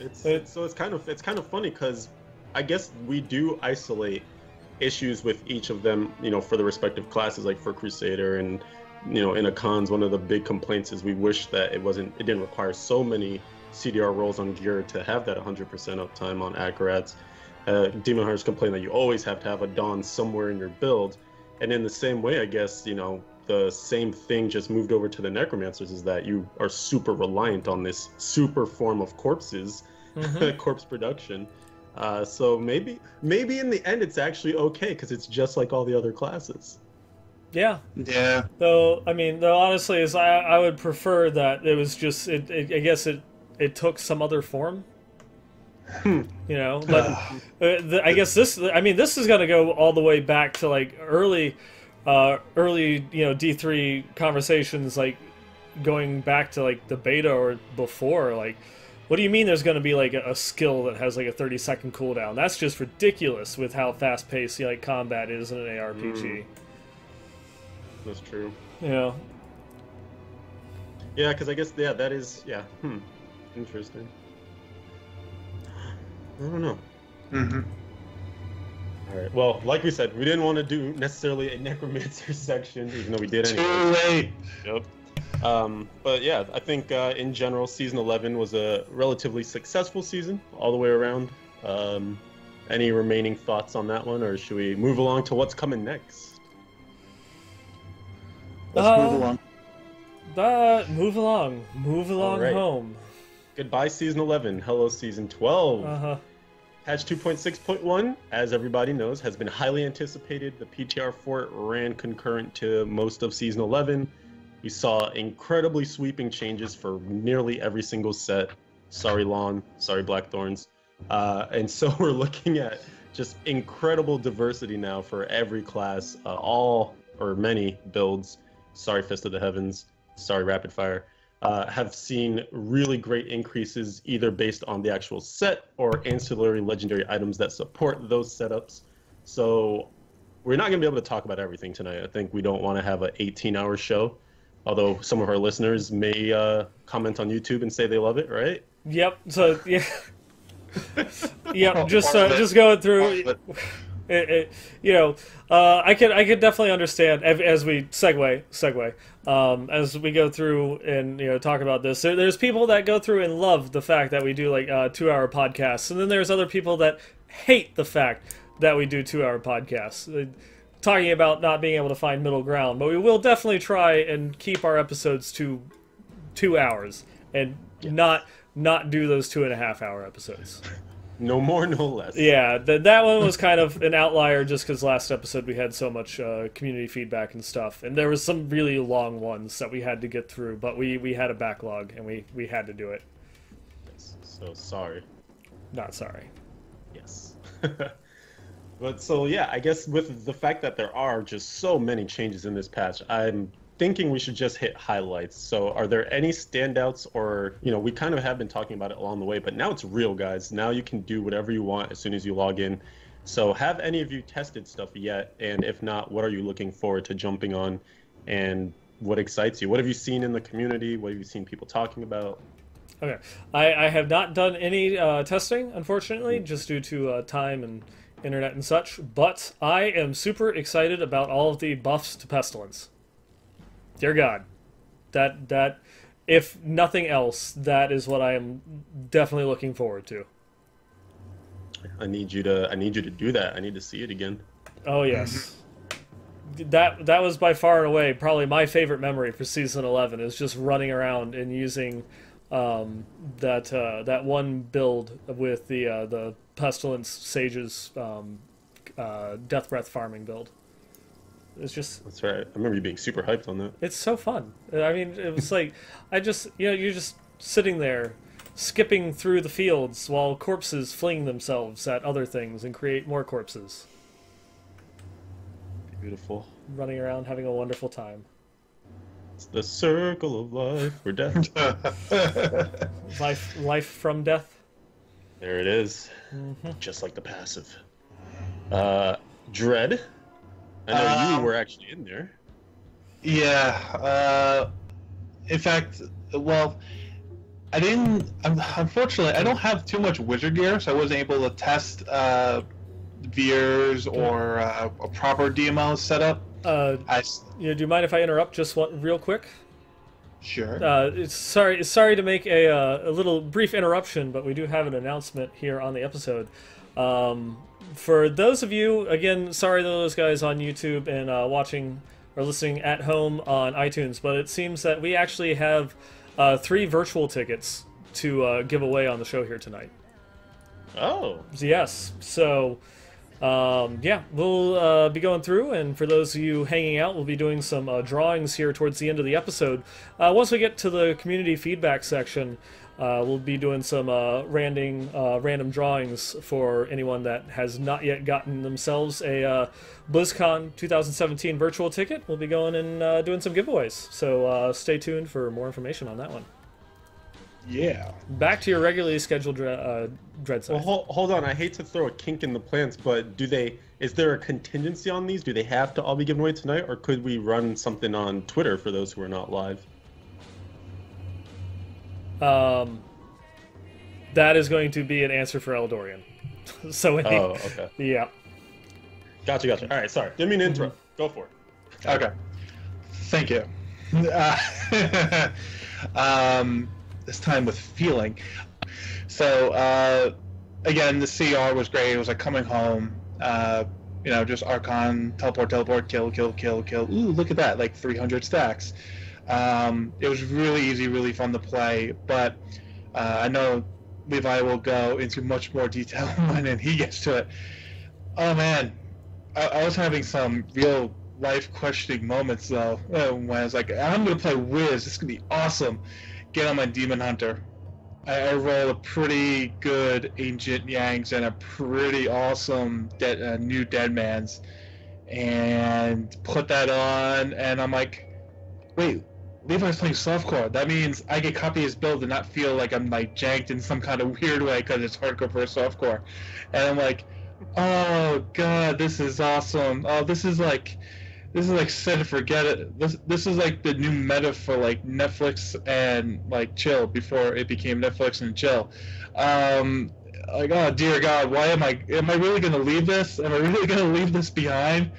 It's kind of funny because I guess we do isolate issues with each of them, for the respective classes. Like for Crusader and in a cons, one of the big complaints is we wish that it didn't require so many CDR rolls on gear to have that 100% uptime on Acrorats. Demon Hunters complain that you always have to have a Dawn somewhere in your build, and in the same way, I guess the same thing just moved over to the Necromancers, is that you are super reliant on this super form of corpses, corpse production. So maybe in the end it's actually okay because it's just like all the other classes. Yeah. Yeah. Though honestly, is I would prefer that it was just I guess it took some other form. But I guess this is going to go all the way back to like early D3 conversations, like going back to like the beta or before. Like, what do you mean there's going to be like a skill that has like a 30-second cooldown? That's just ridiculous with how fast-paced like combat is in an ARPG. That's true. Yeah. Yeah, because I guess that is interesting. I don't know. All right. Well, like we said, we didn't want to do necessarily a Necromancer section, even though we did anyway. Too late. Yep. But yeah, I think in general, season 11 was a relatively successful season all the way around. Any remaining thoughts on that one, or should we move along to what's coming next? Let's move along. Move along right. home. Goodbye, season 11. Hello, season 12. Patch 2.6.1, as everybody knows, has been highly anticipated. The PTR for it ran concurrent to most of season 11. We saw incredibly sweeping changes for nearly every single set. Sorry, Lawn. Sorry, Blackthorns. And so we're looking at just incredible diversity now for every class, all or many builds. Sorry, Fist of the Heavens. Sorry, Rapid Fire. Have seen really great increases either based on the actual set or ancillary legendary items that support those setups. So we're not going to be able to talk about everything tonight. I think we don't want to have an 18-hour show, although some of our listeners may comment on YouTube and say they love it, right? Yep. So yeah. Yep. Just going through. I could definitely understand as we segue as we go through and talk about this. There's people that go through and love the fact that we do like 2-hour podcasts, and then there's other people that hate the fact that we do 2-hour podcasts, talking about not being able to find middle ground. But we will definitely try and keep our episodes to 2 hours and not do those 2.5-hour episodes. No more, no less. Yeah, that one was kind of an outlier just because last episode we had so much community feedback and stuff. And there was some really long ones that we had to get through, but we had a backlog and we had to do it. Yes, so sorry. Not sorry. Yes. But so, yeah, I guess with the fact that there are just so many changes in this patch, I'm thinking we should just hit highlights. So are there any standouts, or we kind of have been talking about it along the way, but now it's real, guys. Now you can do whatever you want as soon as you log in. So have any of you tested stuff yet? And if not, what are you looking forward to jumping on, and what excites you? What have you seen in the community? What have you seen people talking about? Okay, I have not done any testing, unfortunately, just due to time and internet and such, but I am super excited about all of the buffs to Pestilence. Dear God, that if nothing else, that is what I am definitely looking forward to. I need you to do that. I need to see it again. Oh yes, that was by far and away probably my favorite memory for season 11. Is just running around and using that one build with the Pestilence Sage's Death Breath farming build. It's just... That's right. I remember you being super hyped on that. It's so fun. I mean, it was like, you're just sitting there, skipping through the fields while corpses fling themselves at other things and create more corpses. Beautiful. Running around, having a wonderful time. It's the circle of life or death. Life from death. There it is. Just like the passive. Dread. I know you were actually in there. Yeah. In fact, well, I didn't. Unfortunately, I don't have too much wizard gear, so I wasn't able to test Veers or a proper DML setup. Do you mind if I interrupt just one real quick? Sure. Sorry to make a little brief interruption, but we do have an announcement here on the episode. For those of you, again, sorry to those guys on YouTube and watching or listening at home on iTunes, but it seems that we actually have 3 virtual tickets to give away on the show here tonight. Oh. Yes. So, yeah, we'll be going through, and for those of you hanging out, we'll be doing some drawings here towards the end of the episode. Once we get to the community feedback section, we'll be doing some random drawings for anyone that has not yet gotten themselves a BlizzCon 2017 virtual ticket. We'll be going and doing some giveaways, so stay tuned for more information on that one. Yeah. Back to your regularly scheduled Dread Scythe. Well, hold on. I hate to throw a kink in the plans, but is there a contingency on these? Do they have to all be given away tonight, or could we run something on Twitter for those who are not live? That is going to be an answer for Eldorian. So, oh, okay. Yeah. Gotcha. All right, sorry. Didn't mean to interrupt. Go for it. Okay. Thank you. This time with feeling. So, again, the CR was great. It was like coming home. Just Archon, teleport, kill. Ooh, look at that, like 300 stacks. It was really easy, really fun to play, but I know Levi will go into much more detail when he gets to it. Oh man, I was having some real life questioning moments though, when I was like, I'm going to play Wiz, this is going to be awesome. Get on my Demon Hunter. I rolled a pretty good Ancient Yanks and a pretty awesome new Deadman's, and put that on, and I'm like, wait, Levi's playing softcore. That means I can copy his build and not feel like I'm like janked in some kind of weird way because it's hardcore versus softcore. And I'm like, oh god, this is awesome. Oh, this is like set and forget it. This is like the new meta for like Netflix and like chill before it became Netflix and chill. Like, oh dear God, why am I really gonna leave this? Am I really gonna leave this behind?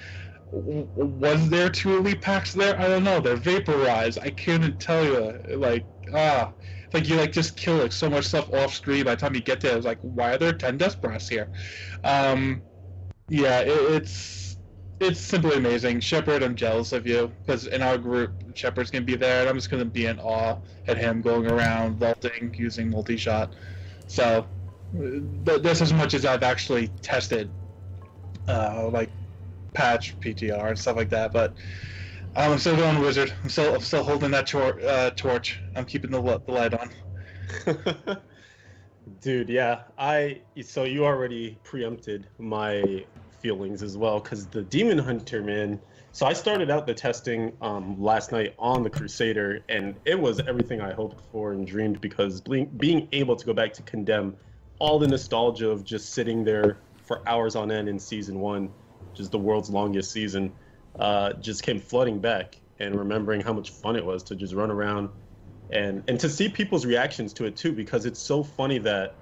Was there 2 elite packs there? I don't know. They're vaporized. I couldn't tell you. Like you like just kill like so much stuff off screen. By the time you get there, it's like, why are there 10 Death Breaths here? Yeah, it's simply amazing. Shepard, I'm jealous of you because in our group, Shepard's gonna be there, and I'm just gonna be in awe at him going around vaulting using multi-shot. So that's as much as I've actually tested, like patch PTR and stuff like that. But I'm still going Wizard. I'm still holding that torch. I'm keeping the light on. Dude, yeah. So you already preempted my feelings as well, because the Demon Hunter, man. So I started out the testing last night on the Crusader, and it was everything I hoped for and dreamed, because being able to go back to Condemn, all the nostalgia of just sitting there for hours on end in Season 1, which is the world's longest season, just came flooding back, and remembering how much fun it was to just run around and to see people's reactions to it too, because it's so funny that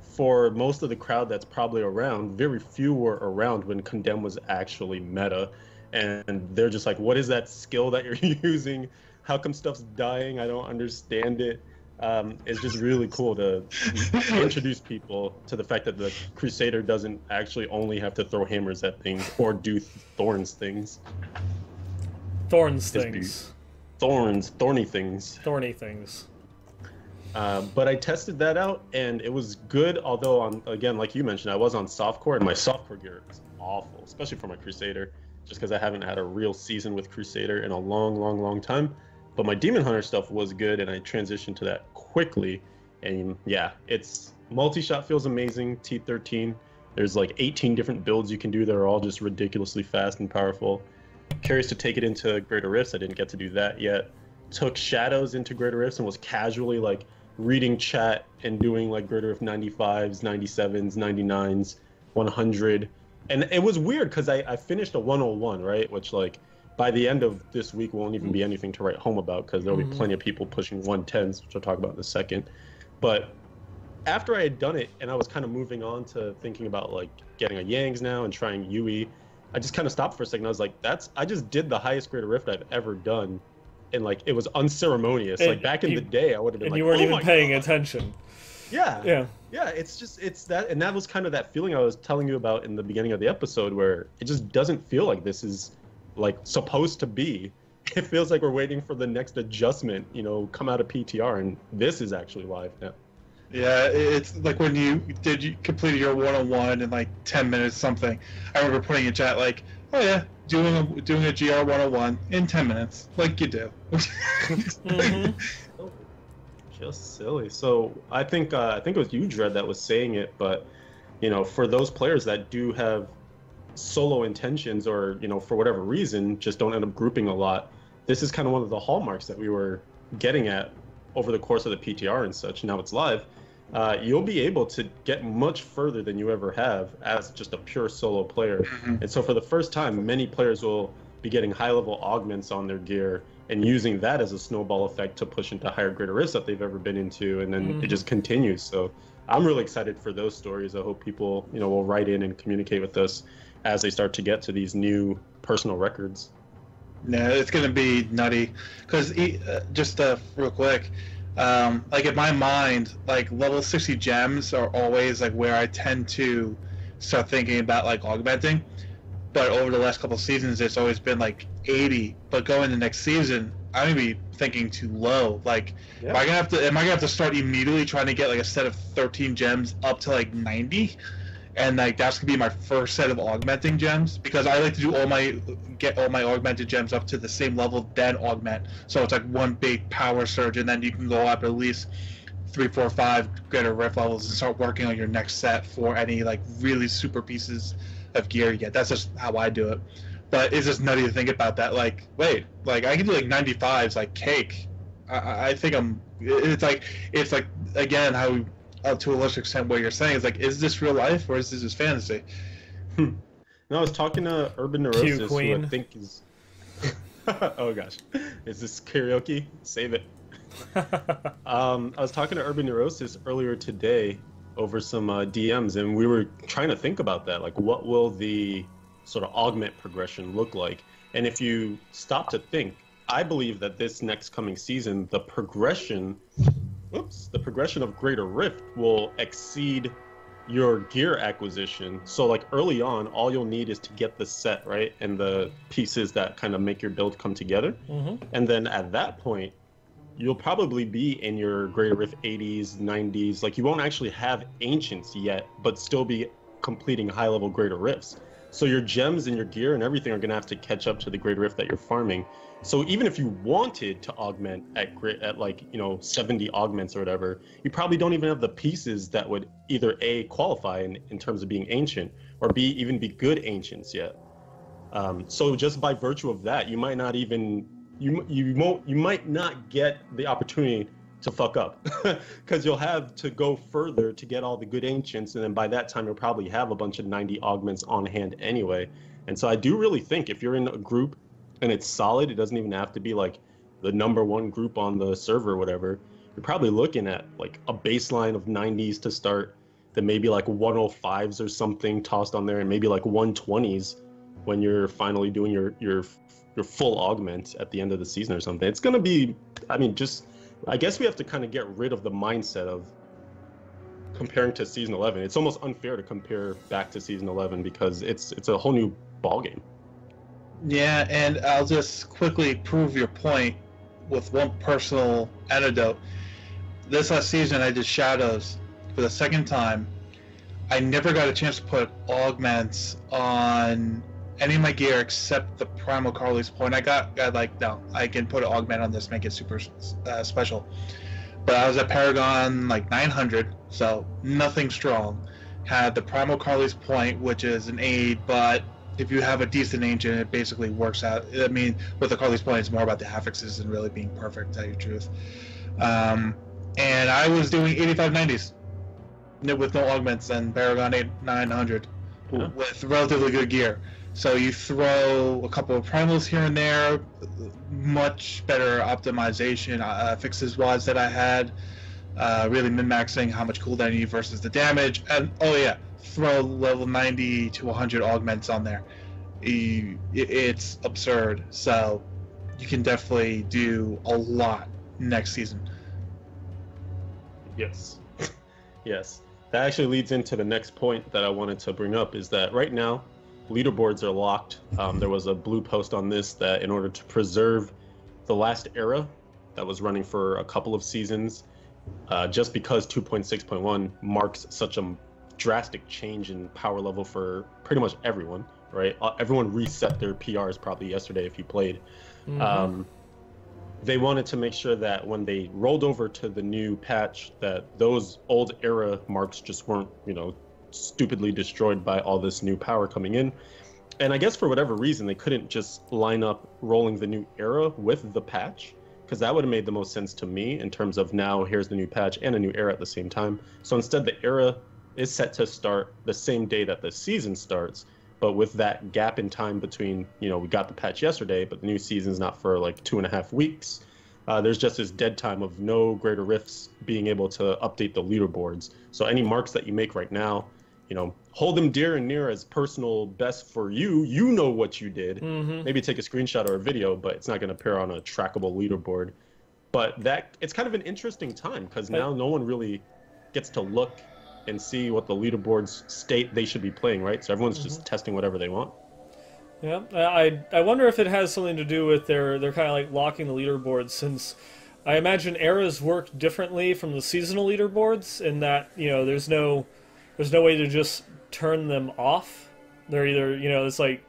for most of the crowd that's probably around, very few were around when Condemn was actually meta, and they're just like, what is that skill that you're using? How come stuff's dying? I don't understand it. It's just really cool to introduce people to the fact that the Crusader doesn't actually only have to throw hammers at things or do thorny things. Thorny things. But I tested that out, and it was good, although, again, like you mentioned, I was on softcore, and my softcore gear is awful, especially for my Crusader, just because I haven't had a real season with Crusader in a long time. But my Demon Hunter stuff was good, and I transitioned to that quickly. And yeah, it's multi-shot feels amazing. T13, there's like 18 different builds you can do that are all just ridiculously fast and powerful. Curious to take it into Greater Rifts. I didn't get to do that yet. Took Shadows into Greater Rifts and was casually like reading chat and doing like Greater Rift 95s, 97s, 99s, 100. And it was weird because I finished a 101, right? Which, like, by the end of this week won't even be anything to write home about because there'll be plenty of people pushing 110s, which I'll talk about in a second. But after I had done it and I was kind of moving on to thinking about like getting a Yangs now and trying UE, I just kind of stopped for a second. I was like, I just did the highest Greater Rift I've ever done. And like, it was unceremonious. Like back in the day, I would have been like, you weren't even paying attention. Yeah. It's that, and that was kind of that feeling I was telling you about in the beginning of the episode, where it just doesn't feel like this is like supposed to be. It feels like we're waiting for the next adjustment, come out of PTR, and this is actually live now. Yeah, it's like when you completed your 101 in like 10 minutes something. I remember putting in chat like, oh yeah, doing a GR 101 in 10 minutes, like you do. Just silly. So I think it was you, Dread, that was saying it, but for those players that do have solo intentions or for whatever reason just don't end up grouping a lot, this is kind of one of the hallmarks that we were getting at over the course of the PTR and such. Now it's live. You'll be able to get much further than you ever have as just a pure solo player. And so for the first time, many players will be getting high-level augments on their gear and using that as a snowball effect to push into higher greater rifts that they've ever been into, and then it just continues. So I'm really excited for those stories. I hope people, will write in and communicate with us as they start to get to these new personal records. Yeah, it's going to be nutty. Because, just real quick, like in my mind, like level 60 gems are always like where I tend to start thinking about like augmenting. But over the last couple of seasons, it's always been like 80. But going to next season, I'm gonna be thinking too low. Like, am I gonna have to start immediately trying to get like a set of 13 gems up to like 90? And like that's gonna be my first set of augmenting gems, because I like to do get all my augmented gems up to the same level, then augment. So it's like one big power surge, and then you can go up at least 3, 4, 5 greater rift levels and start working on your next set for any like really super pieces of gear you get. That's just how I do it. But it's just nutty to think about that. Like, wait, like I can do like 95s like cake. I think it's like again how to a lesser extent what you're saying is like, is this real life or is this just fantasy? No, I was talking to Urban Neurosis, who I think is oh gosh, is this karaoke? Save it. I was talking to Urban Neurosis earlier today over some DMs, and we were trying to think about that, like what will the sort of augment progression look like? And if you stop to think, I believe that this next coming season, the progression of Greater Rift will exceed your gear acquisition. So like early on, all you'll need is to get the set, right? And the pieces that kind of make your build come together. And then at that point, you'll probably be in your Greater Rift 80s, 90s. Like you won't actually have Ancients yet, but still be completing high-level Greater Rifts. So your gems and your gear and everything are going to have to catch up to the Greater Rift that you're farming. So even if you wanted to augment at like 70 augments or whatever, you probably don't even have the pieces that would either A, qualify in terms of being ancient, or B, even be good ancients yet. So just by virtue of that, you might not even you might not get the opportunity to fuck up, because you'll have to go further to get all the good ancients, and then by that time you'll probably have a bunch of 90 augments on hand anyway. And so I do really think if you're in a group and it's solid, it doesn't even have to be like the #1 group on the server or whatever, you're probably looking at like a baseline of 90s to start, then maybe like 105s or something tossed on there, and maybe like 120s when you're finally doing your full augment at the end of the season or something. It's going to be, I guess we have to kind of get rid of the mindset of comparing to season 11. It's almost unfair to compare back to season 11 because it's a whole new ballgame. Yeah, and I'll just quickly prove your point with one personal anecdote. This last season I did Shadows for the second time. I never got a chance to put augments on any of my gear except the Primal Carly's Point. I can put an augment on this, make it super special. But I was at Paragon like 900, so nothing strong. Had the Primal Carly's Point, which is an aid, but if you have a decent ancient, it basically works out. I mean, with the Carly's Point, it's more about the affixes and really being perfect, to tell you the truth. And I was doing 85-90s with no augments and Paragon 900 with relatively good gear. So you throw a couple of primals here and there, much better optimization fixes wise that I had, really min-maxing how much cooldown you need versus the damage, and oh yeah, throw level 90 to 100 augments on there. It's absurd. So you can definitely do a lot next season. Yes. Yes. That actually leads into the next point that I wanted to bring up, is that right now, leaderboards are locked. There was a blue post on this that in order to preserve the last era that was running for a couple of seasons, just because 2.6.1 marks such a drastic change in power level for pretty much everyone, right? Everyone reset their PRs probably yesterday if you played. They wanted to make sure that when they rolled over to the new patch, that those old era marks just weren't, you know, stupidly destroyed by all this new power coming in. And I guess for whatever reason, they couldn't just line up rolling the new era with the patch, because that would have made the most sense to me in terms of now here's the new patch and a new era at the same time. So instead, the era is set to start the same day that the season starts, but with that gap in time between, you know, we got the patch yesterday, but the new season's not for like 2.5 weeks. There's just this dead time of no greater rifts being able to update the leaderboards. So any marks that you make right now, you know, hold them dear and near as personal best for you. You know what you did. Maybe take a screenshot or a video, but it's not going to appear on a trackable leaderboard. But that it's kind of an interesting time, because now no one really gets to look and see what the leaderboards state they should be playing, right? So everyone's just testing whatever they want. Yeah, I wonder if it has something to do with they're kind of like locking the leaderboards, since I imagine eras work differently from the seasonal leaderboards in that, you know, there's no way to just turn them off. They're either, you know, it's like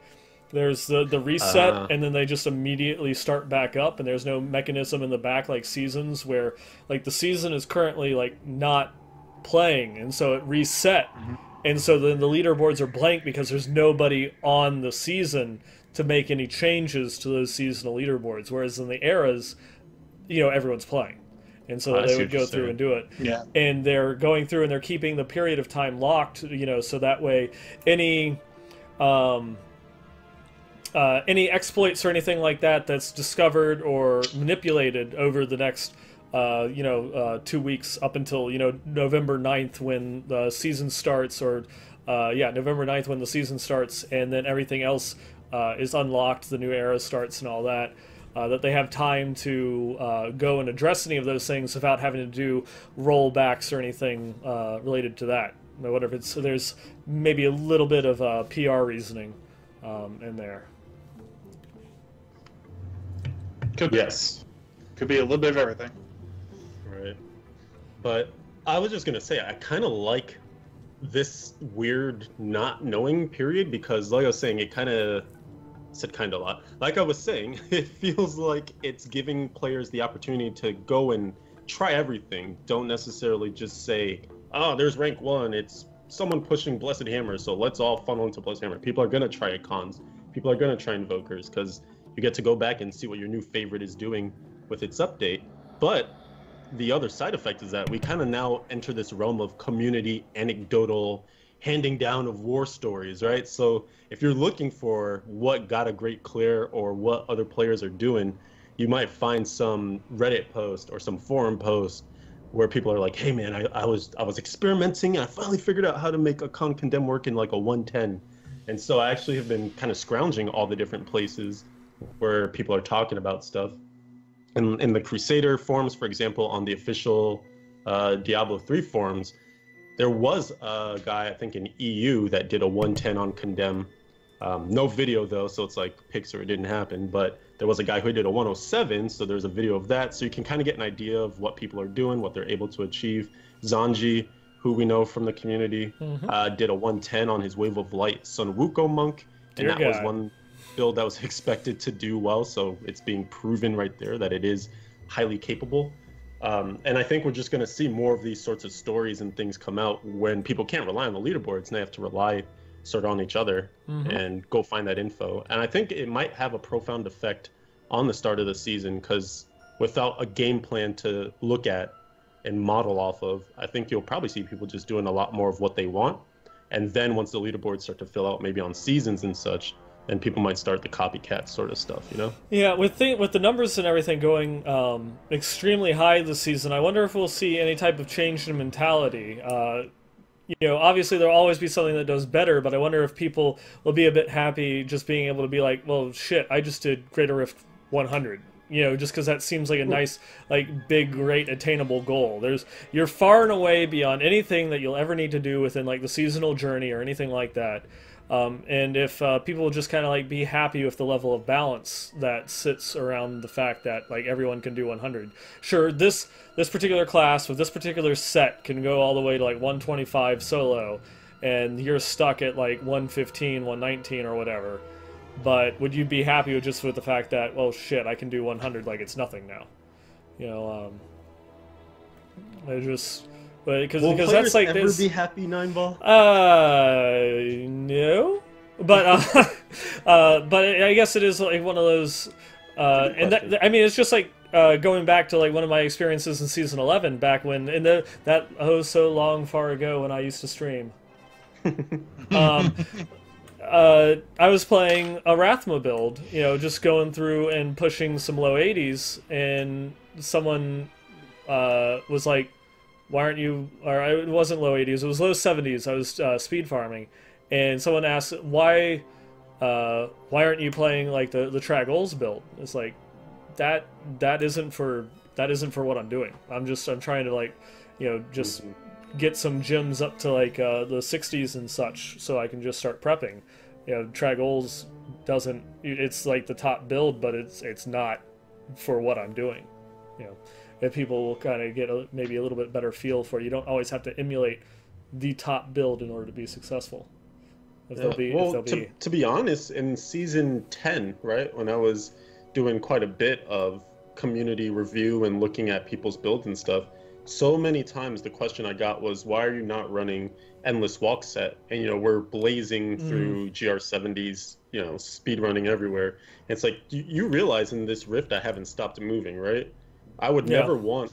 there's the reset and then they just immediately start back up, and there's no mechanism in the back like seasons where like the season is currently like not playing, and so it reset. And so then the leaderboards are blank because there's nobody on the season to make any changes to those seasonal leaderboards. Whereas in the eras, you know, everyone's playing. And so they would go through and do it. Yeah. And they're going through and they're keeping the period of time locked, you know, so that way any exploits or anything like that that's discovered or manipulated over the next 2 weeks up until, you know, November 9th when the season starts, or November 9th when the season starts, and then everything else is unlocked, the new era starts and all that, that they have time to go and address any of those things without having to do rollbacks or anything related to that. Whatever it's, so there's maybe a little bit of PR reasoning in there. Could be. Yes. Could be a little bit of everything. Right. But I was just going to say, I kind of like this weird not knowing period, because like I was saying, it kind of said kind of a lot. Like I was saying, it feels like it's giving players the opportunity to go and try everything. Don't necessarily just say, oh, there's rank 1. It's someone pushing Blessed Hammer, so let's all funnel into Blessed Hammer. People are going to try icons. People are going to try invokers, because you get to go back and see what your new favorite is doing with its update. But the other side effect is that we kind of now enter this realm of community anecdotal handing down of war stories, right? So if you're looking for what got a great clear or what other players are doing, you might find some Reddit post or some forum post where people are like, hey man, I was experimenting and I finally figured out how to make a con condemn work in like a 110. And so I actually have been kind of scrounging all the different places where people are talking about stuff. In the Crusader forums, for example, on the official Diablo 3 forums, there was a guy, I think in EU, that did a 110 on Condemn. No video though, so it's like pics or it didn't happen, but there was a guy who did a 107, so there's a video of that, so you can kind of get an idea of what people are doing, what they're able to achieve. Zanji, who we know from the community, did a 110 on his Wave of Light Sun Wukong monk, and that was one build that was expected to do well, so it's being proven right there that it is highly capable. And I think we're just going to see more of these sorts of stories and things come out when people can't rely on the leaderboards and they have to rely sort of on each other and go find that info. And I think it might have a profound effect on the start of the season, because without a game plan to look at and model off of, I think you'll probably see people just doing a lot more of what they want. And then once the leaderboards start to fill out, maybe on seasons and such, and people might start the copycat sort of stuff, you know? Yeah, with the numbers and everything going extremely high this season, I wonder if we'll see any type of change in mentality. Obviously there'll always be something that does better, but I wonder if people will be a bit happy just being able to be like, well, shit, I just did Greater Rift 100. Just because that seems like a nice, like, big, great, attainable goal. You're far and away beyond anything that you'll ever need to do within, like, the seasonal journey or anything like that. And if people will just kind of, like, be happy with the level of balance that sits around the fact that, like, everyone can do 100. Sure, this particular class with this particular set can go all the way to, like, 125 solo, and you're stuck at, like, 115, 119 or whatever. But would you be happy with the fact that, well, shit, I can do 100 like it's nothing now? Because that's like ever this. Be happy, Nineball? No, but but I guess it is like one of those, and it's just like going back to like one of my experiences in season 11 back when that so long far ago when I used to stream. I was playing a Rathma build, just going through and pushing some low 80s, and someone was like, why aren't you, or it wasn't low 80s, it was low 70s, I was speed farming, and someone asked, why aren't you playing like the Tragols build? It's like, that isn't for what I'm doing. I'm trying to like, just get some gems up to like the 60s and such, so I can just start prepping. Tragols doesn't. It's like the top build, but it's not for what I'm doing. If people will kind of get maybe a little bit better feel for it. You don't always have to emulate the top build in order to be successful. To be honest, in season 10, right, when I was doing quite a bit of community review and looking at people's builds and stuff, so many times the question I got was, why are you not running Endless Walk set? And we're blazing through GR70s, speed running everywhere. And it's like, you realize in this Rift I haven't stopped moving, right? I would never want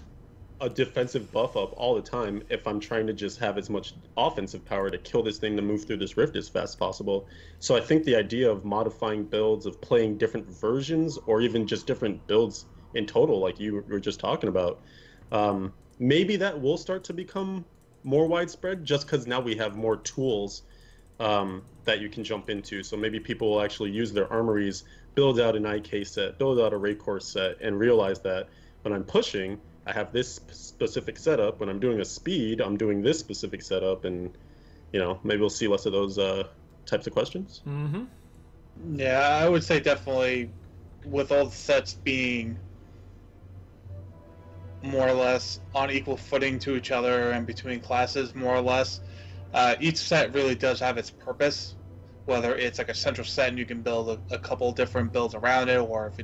a defensive buff up all the time if I'm trying to just have as much offensive power to kill this thing to move through this Rift as fast as possible. So I think the idea of modifying builds, of playing different versions, or even just different builds in total, like you were just talking about, maybe that will start to become more widespread just because now we have more tools that you can jump into. So maybe people will actually use their armories, build out an IK set, build out a Raycore set, and realize that when I'm pushing, I have this specific setup. When I'm doing a speed, I'm doing this specific setup, and maybe we'll see less of those types of questions. Mm-hmm. Yeah, I would say definitely with all the sets being more or less on equal footing to each other and between classes, more or less. Each set really does have its purpose, whether it's like a central set and you can build a couple different builds around it, or if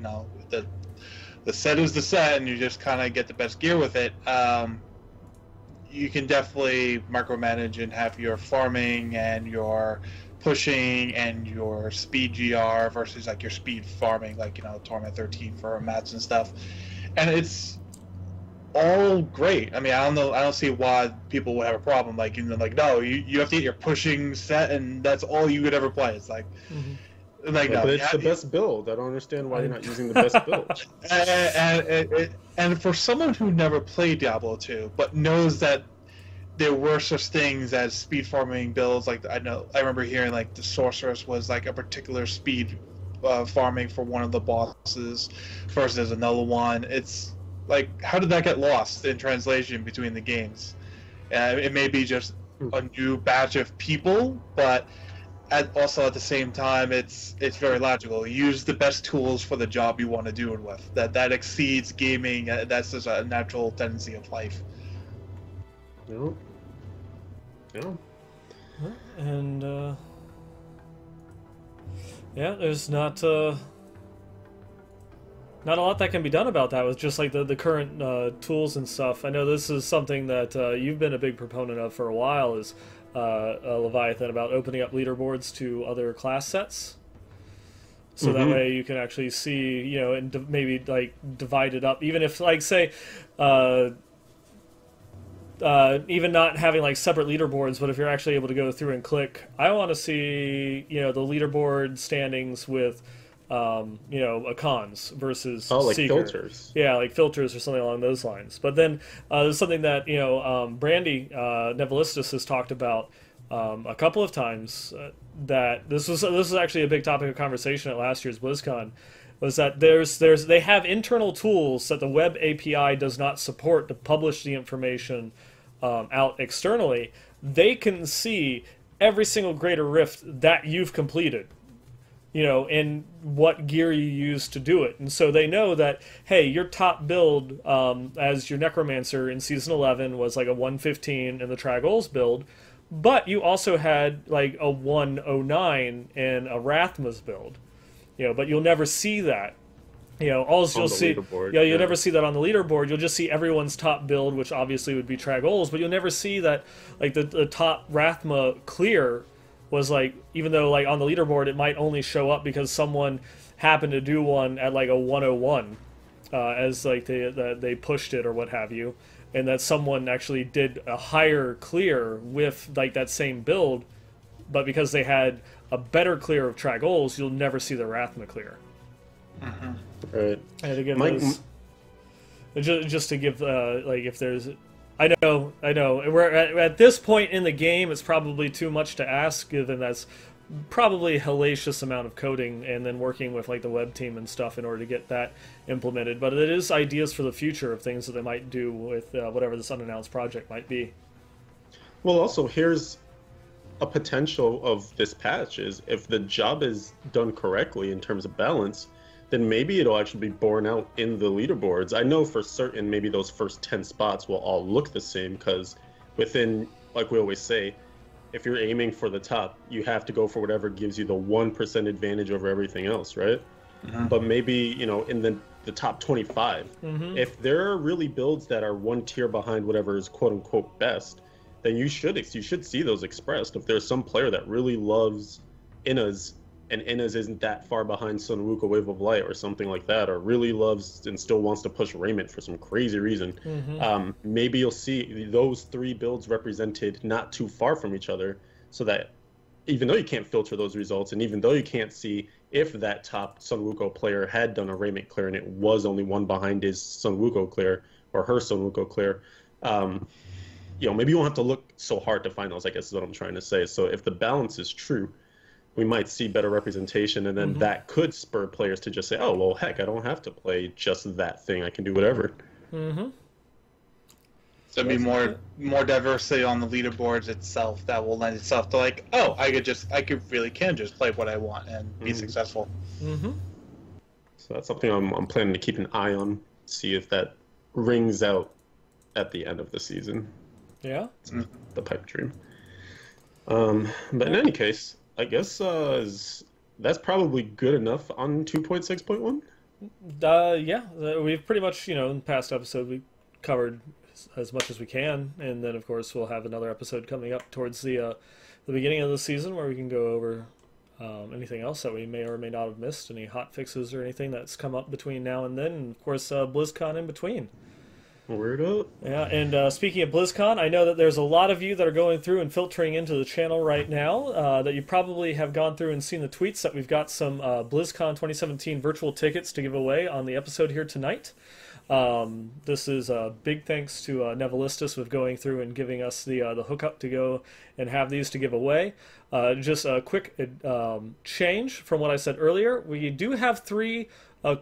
the set is the set and you just kind of get the best gear with it. You can definitely micromanage and have your farming and your pushing and your speed GR versus like your speed farming, like Torment 13 for mats and stuff, and it's all great. I mean, I don't see why people would have a problem. Like, no, you have to get your pushing set, and that's all you would ever play. It's like, like no, but it's the best build. I don't understand why you're not using the best build. And for someone who never played Diablo 2 but knows that there were such things as speed farming builds, like I remember hearing like the Sorceress was like a particular speed farming for one of the bosses versus another one. It's like, how did that get lost in translation between the games? It may be just a new batch of people, but also at the same time, it's very logical. Use the best tools for the job you want to do it with. That exceeds gaming. That's just a natural tendency of life. Yeah. And there's not a lot that can be done about that with just like the current tools and stuff. I know this is something that you've been a big proponent of for a while, is Leviathan, about opening up leaderboards to other class sets. So that way you can actually see, and maybe like divide it up. Even if, like, say, even not having like separate leaderboards, but if you're actually able to go through and click, I want to see, you know, the leaderboard standings with, you know, cons versus like Seeker. filters. Yeah, like filters or something along those lines. But then there's something that, you know, Brandy Nevelistis has talked about a couple of times, that this was actually a big topic of conversation at last year's BlizzCon, was that they have internal tools that the web API does not support to publish the information out externally. They can see every single Greater Rift that you've completed, you know, and what gear you use to do it. And so they know that, hey, your top build as your Necromancer in Season 11 was like a 115 in the Tragols build, but you also had like a 109 in a Rathma's build. You know, but you'll never see that. You know, all you'll see, yeah, you'll never see that on the leaderboard. You'll just see everyone's top build, which obviously would be Tragols, but you'll never see that, like, the top Rathma clear was, like, even though, like, on the leaderboard it might only show up because someone happened to do one at, like, a 101, as, like, they pushed it or what have you, and that someone actually did a higher clear with, like, that same build, but because they had a better clear of Tragols, you'll never see the Rathma clear. Mm-hmm. Right. And to give those, just to give, like, if there's, I know, we're at this point in the game, it's probably too much to ask, given that's probably a hellacious amount of coding and then working with, like, the web team and stuff in order to get that implemented. But it is ideas for the future of things that they might do with whatever this unannounced project might be. Well, also, here's a potential of this patch is if the job is done correctly in terms of balance, then maybe it'll actually be borne out in the leaderboards. I know for certain maybe those first 10 spots will all look the same, because within, like we always say, if you're aiming for the top, you have to go for whatever gives you the 1% advantage over everything else, right? Mm-hmm. But maybe, you know, in the top 25, if there are really builds that are one tier behind whatever is quote-unquote best, then you should see those expressed. If there's some player that really loves Inna's, and Inna's isn't that far behind Sun Wuko Wave of Light or something like that, or really loves and still wants to push Raiment for some crazy reason, maybe you'll see those three builds represented not too far from each other, so that even though you can't filter those results, and even though you can't see if that top Sun Wuko player had done a Raiment clear and it was only one behind his Sun Wuko clear or her Sun Wuko clear, you know, maybe you won't have to look so hard to find those, I guess is what I'm trying to say. So if the balance is true, we might see better representation, and then that could spur players to just say, oh, well, heck, I don't have to play just that thing. I can do whatever. So it'd be more diversity on the leaderboards itself that will lend itself to, like, oh, I really can just play what I want and be successful. So that's something I'm planning to keep an eye on, see if that rings out at the end of the season. Yeah. The pipe dream. But in any case, I guess that's probably good enough on 2.6.1. Yeah, we've pretty much, you know, in the past episode we covered as much as we can, and then of course we'll have another episode coming up towards the beginning of the season where we can go over anything else that we may or may not have missed, any hot fixes or anything that's come up between now and then, and of course BlizzCon in between. Word up. Yeah, and speaking of BlizzCon, I know that there's a lot of you that are going through and filtering into the channel right now, that you probably have gone through and seen the tweets that we've got some BlizzCon 2017 virtual tickets to give away on the episode here tonight. This is a big thanks to Nevelistis with going through and giving us the hookup to go and have these to give away. Just a quick change from what I said earlier. We do have 3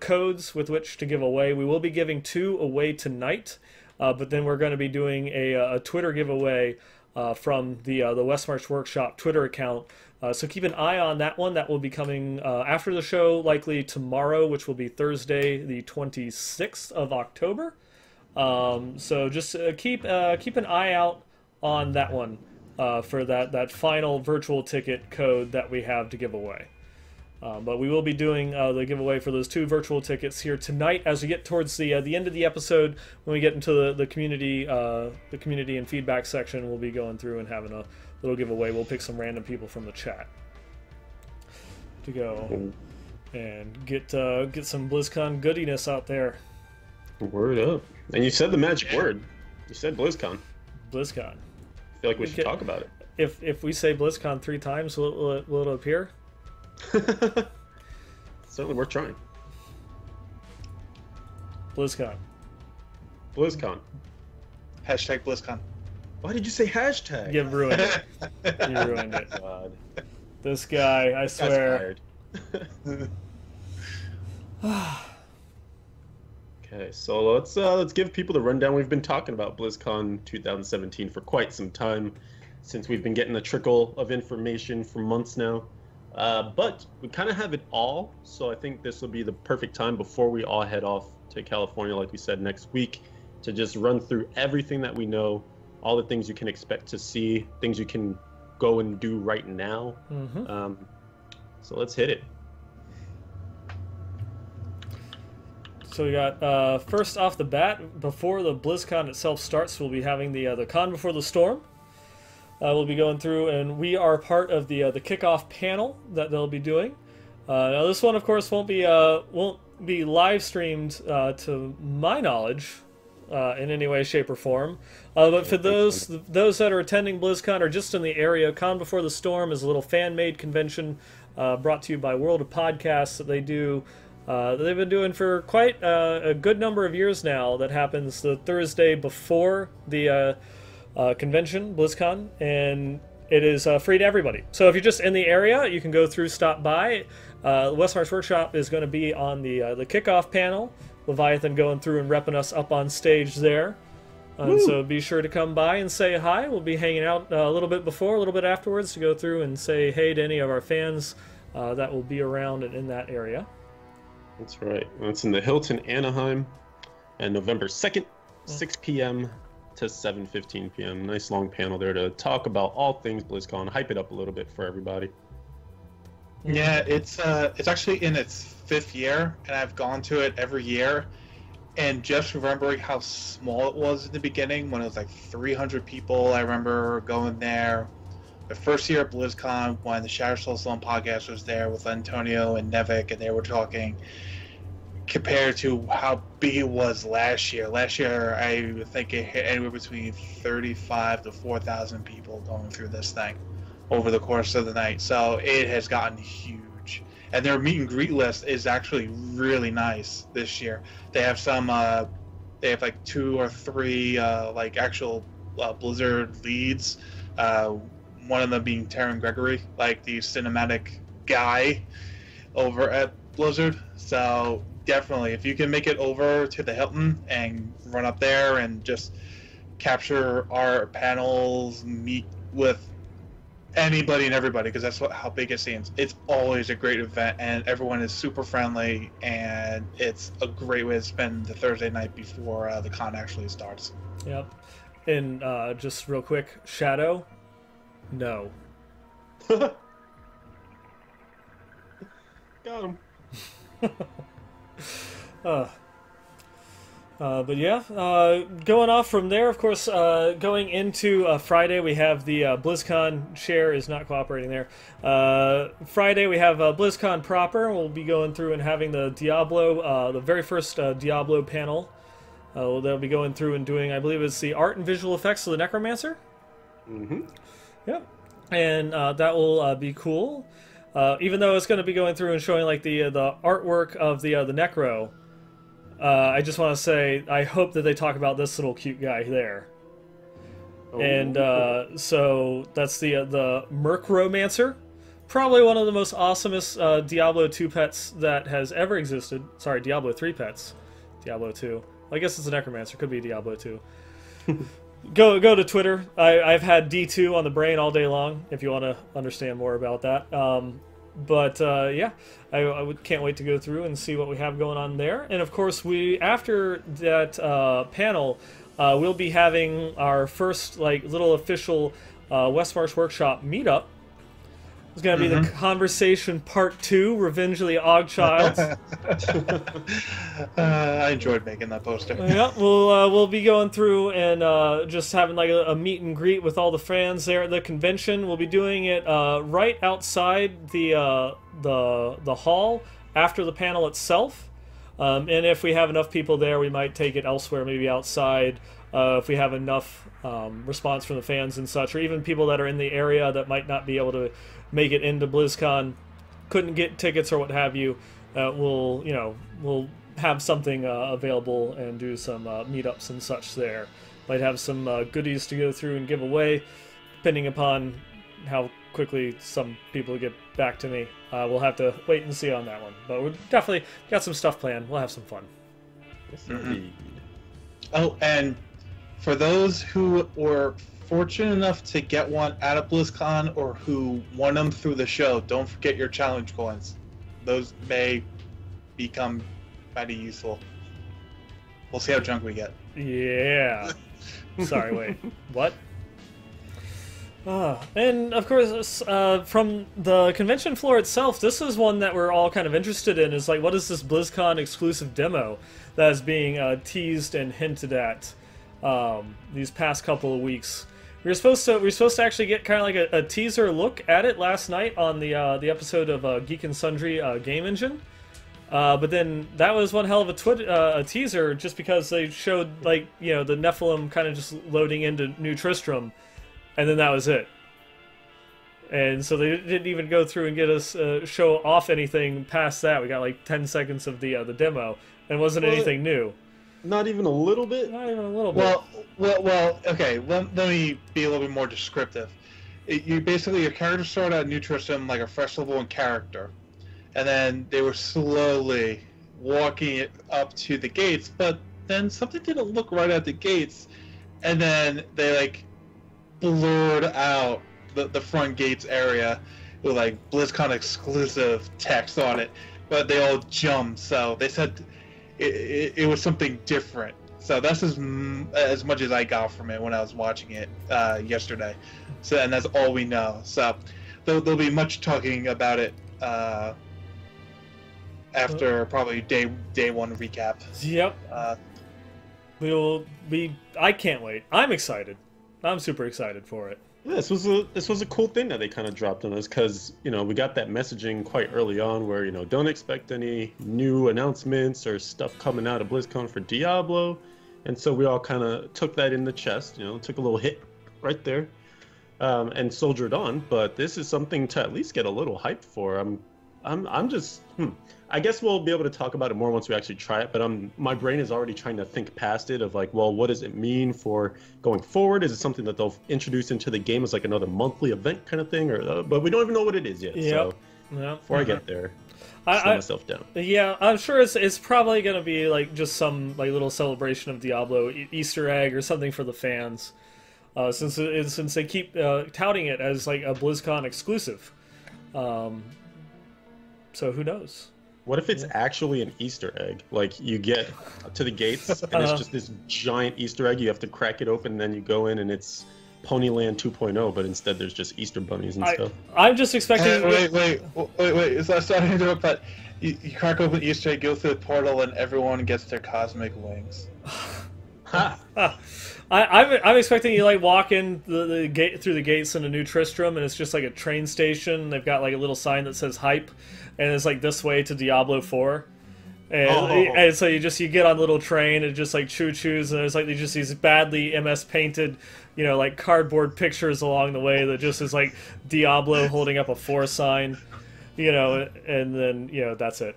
codes with which to give away. We will be giving 2 away tonight, but then we're going to be doing a Twitter giveaway from the Westmarch Workshop Twitter account. So keep an eye on that one. That will be coming after the show, likely tomorrow, which will be Thursday, the 26th of October. So just keep an eye out on that one for that final virtual ticket code that we have to give away. But we will be doing the giveaway for those 2 virtual tickets here tonight as we get towards the end of the episode. When we get into the community and feedback section, we'll be going through and having a little giveaway. We'll pick some random people from the chat to go and get some BlizzCon goodiness out there. Word up. And you said the magic word. You said BlizzCon. BlizzCon. I feel like we should talk about it. If we say BlizzCon 3 times, will it appear? Certainly worth trying. BlizzCon. BlizzCon. Hashtag BlizzCon. Why did you say hashtag? You ruined it. You ruined it. God. This guy, I swear. Okay, so let's give people the rundown. We've been talking about BlizzCon 2017 for quite some time, since we've been getting a trickle of information for months now. But we kind of have it all, so I think this will be the perfect time before we all head off to California, like we said, next week, to just run through everything that we know, all the things you can expect to see, things you can go and do right now. So let's hit it. So we got, first off the bat, before the BlizzCon itself starts, we'll be having the Con Before the Storm. We'll be going through, and we are part of the kickoff panel that they'll be doing. Now this one, of course, won't be live streamed to my knowledge in any way, shape, or form. But for those that are attending BlizzCon or just in the area, Con Before the Storm is a little fan-made convention brought to you by World of Podcasts that they do. They've been doing for quite a good number of years now. That happens the Thursday before the convention, BlizzCon, and it is free to everybody. So if you're just in the area, you can go through, stop by. The Westmarch Workshop is going to be on the kickoff panel. Leviathan going through and repping us up on stage there. So be sure to come by and say hi. We'll be hanging out a little bit before, a little bit afterwards to go through and say hey to any of our fans that will be around and in that area. That's right. It's in the Hilton Anaheim, and November 2nd, 6 p.m. to 7:15 p.m. Nice long panel there to talk about all things BlizzCon, hype it up a little bit for everybody. Yeah, it's actually in its 5th year, and I've gone to it every year. And just remembering how small it was in the beginning, when it was like 300 people, I remember going there. The first year at BlizzCon, when the Shatterskull Salon podcast was there with Antonio and Nevik, and they were talking, compared to how big it was last year. Last year, I think it hit anywhere between 35 to 4,000 people going through this thing over the course of the night. So it has gotten huge. And their meet and greet list is actually really nice this year. They have some, they have like 2 or 3 like actual Blizzard leads. One of them being Taron Gregory, like the cinematic guy over at Blizzard. So definitely, if you can make it over to the Hilton and run up there and just capture our panels, meet with anybody and everybody, because that's how big it seems. It's always a great event, and everyone is super friendly, and it's a great way to spend the Thursday night before the con actually starts. Yep. And just real quick, Shadow, no. Got him. But yeah, going off from there, of course, going into Friday, we have the BlizzCon share is not cooperating there. Friday, we have BlizzCon proper. We'll be going through and having the Diablo, the very first Diablo panel. They'll be going through and doing, I believe it's the art and visual effects of the Necromancer. Mm-hmm. Yep. And that will be cool. Even though it's going to be going through and showing like the artwork of the Necro. I just want to say, I hope that they talk about this little cute guy there. Oh. And so that's the Necromancer, probably one of the most awesomest Diablo 2 pets that has ever existed. Sorry, Diablo 3 pets. Diablo 2. I guess it's a Necromancer. Could be Diablo 2. Go to Twitter. I've had D2 on the brain all day long, if you want to understand more about that. Yeah, I can't wait to go through and see what we have going on there. And of course, after that panel, we'll be having our first like little official Westmarch Workshop meetup. It's going to be the Conversation Part 2, Revenge of the Ogchild. I enjoyed making that poster. Yeah, we'll be going through and just having like a meet and greet with all the fans there at the convention. We'll be doing it right outside the hall after the panel itself. And if we have enough people there, we might take it elsewhere, maybe outside. If we have enough response from the fans and such, or even people that are in the area that might not be able to make it into BlizzCon, couldn't get tickets or what have you, we'll have something available and do some meetups and such there. Might have some goodies to go through and give away, depending upon how quickly some people get back to me. We'll have to wait and see on that one. But we've definitely got some stuff planned. We'll have some fun. Yes, indeed. Oh, and for those who were fortunate enough to get one at a BlizzCon or who won them through the show, don't forget your challenge coins. Those may become mighty useful. We'll see how drunk we get. Yeah. Sorry, wait. What? And of course, from the convention floor itself, this is one that we're all kind of interested in. Is like, what is this BlizzCon exclusive demo that is being teased and hinted at these past couple of weeks? We were supposed to actually get kind of like a teaser look at it last night on the episode of Geek and Sundry Game Engine. But then that was one hell of a teaser, just because they showed, like, the Nephilim kind of just loading into New Tristram, and then that was it. And so they didn't even go through and get us show off anything past that. We got like 10 seconds of the demo, and it wasn't anything new. Not even a little bit? Not even a little bit. Well, okay, let me be a little bit more descriptive. Your character started at New Tristram like a fresh level in character. And then they were slowly walking it up to the gates, but then something didn't look right at the gates, and then they like blurred out the front gates area with like BlizzCon exclusive text on it, but they all jumped, so they said it was something different. So that's as much as I got from it when I was watching it yesterday. So, and that's all we know. So there'll be much talking about it after probably day one recap. Yep. I can't wait. I'm excited. I'm super excited for it. Yeah, this was a cool thing that they kind of dropped on us, because we got that messaging quite early on where don't expect any new announcements or stuff coming out of BlizzCon for Diablo, and so we all kind of took that in the chest, took a little hit right there, and soldiered on. But this is something to at least get a little hyped for. I'm just I guess we'll be able to talk about it more once we actually try it, but my brain is already trying to think past it of like, well, what does it mean for going forward? Is it something that they'll introduce into the game as like another monthly event kind of thing? Or but we don't even know what it is yet. Yep. So before I get there, slow myself down. Yeah, I'm sure it's probably going to be like just some like little celebration of Diablo, Easter egg or something for the fans, since they keep touting it as like a BlizzCon exclusive. So who knows? What if it's actually an Easter egg? Like, you get to the gates, and it's just this giant Easter egg. You have to crack it open, and then you go in, and it's Ponyland 2.0, but instead there's just Easter bunnies and stuff. I'm just expecting... Wait. So sorry to interrupt, but you crack open Easter egg, go through the portal, and everyone gets their cosmic wings. I'm expecting you like walk in the gate through the gates into New Tristram, and it's just like a train station. They've got like a little sign that says "hype," and it's like this way to Diablo 4. And so you get on a little train and just like choo-choos, and there's like just these badly MS painted, like cardboard pictures along the way that just is like Diablo holding up a 4 sign, and then that's it.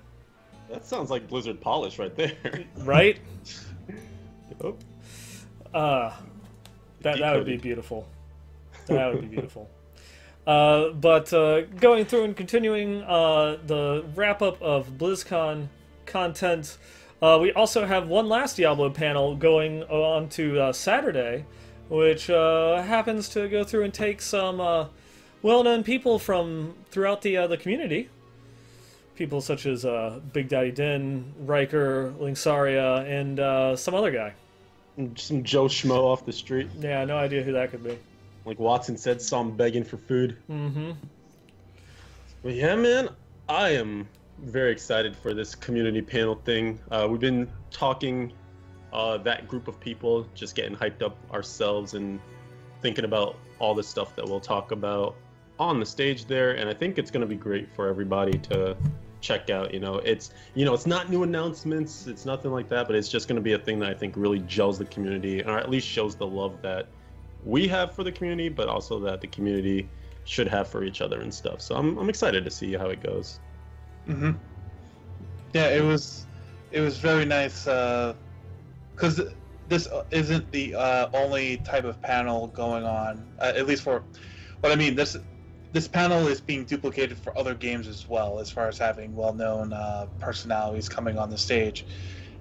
That sounds like Blizzard polish right there. Right? Yep. That would be beautiful. That would be beautiful. But going through and continuing the wrap-up of BlizzCon content, we also have one last Diablo panel going on to Saturday, which happens to go through and take some well-known people from throughout the community. People such as Big Daddy Din, Riker, Linksaria, and some other guy. Some Joe Schmo off the street. Yeah, no idea who that could be. Like Watson said, saw him begging for food. Mm-hmm. But yeah, man, I am very excited for this community panel thing. We've been talking, that group of people, just getting hyped up ourselves and thinking about all the stuff that we'll talk about on the stage there. And I think it's going to be great for everybody to check out. It's not new announcements, it's nothing like that, but it's just going to be a thing that I think really gels the community, or at least shows the love that we have for the community, but also that the community should have for each other and stuff. So I'm excited to see how it goes. Mm-hmm. Yeah, it was very nice, because this isn't the only type of panel going on, at least for what I mean. This panel is being duplicated for other games as well, as far as having well-known personalities coming on the stage.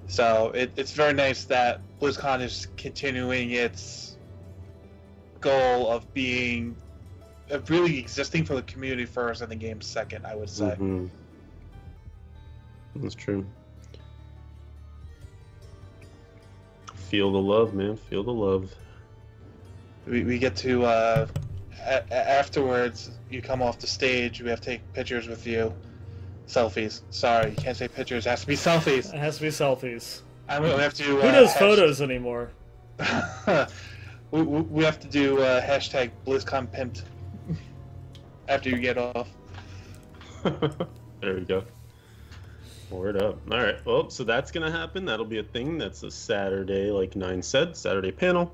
So it's very nice that BlizzCon is continuing its goal of really existing for the community first and the game second, I would say. Mm-hmm. That's true. Feel the love, man. Feel the love. We get to afterwards. You come off the stage. We have to take pictures with you. Selfies. Sorry, you can't say pictures. It has to be selfies. It has to be selfies. And we have to. Who does photos anymore? we have to do hashtag BlizzCon pimped after you get off. There we go. Word up. All right. Well, so that's going to happen. That'll be a thing. That's a Saturday, like Nine said, Saturday panel.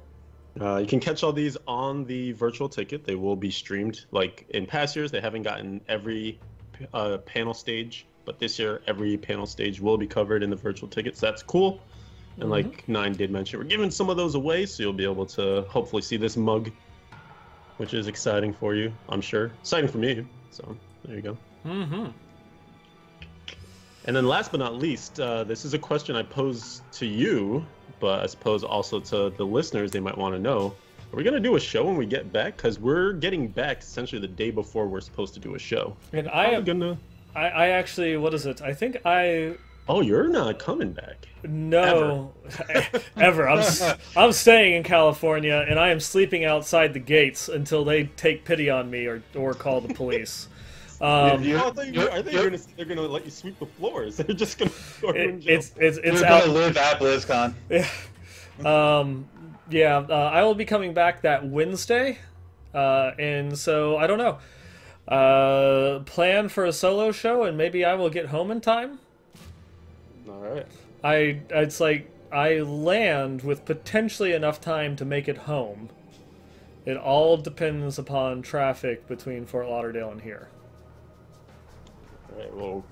You can catch all these on the virtual ticket. They will be streamed. Like in past years, they haven't gotten every panel stage, but this year, every panel stage will be covered in the virtual ticket. So that's cool. And like Nine did mention, we're giving some of those away, so you'll be able to hopefully see this mug, which is exciting for you, I'm sure. Exciting for me. So there you go. Mm-hmm. And then last but not least, this is a question I pose to you, but I suppose also to the listeners, they might want to know. Are we going to do a show when we get back? Because we're getting back essentially the day before we're supposed to do a show. And I actually, what is it? I think I... Oh, you're not coming back. No. Ever. I'm staying in California, and I am sleeping outside the gates until they take pity on me or call the police. I thought they're gonna let you sweep the floors. They're just gonna. It's We're out. gonna live at BlizzCon. Yeah. I will be coming back that Wednesday, and so I don't know. Plan for a solo show, and maybe I will get home in time. All right. It's like I land with potentially enough time to make it home. It all depends upon traffic between Fort Lauderdale and here. All right, well,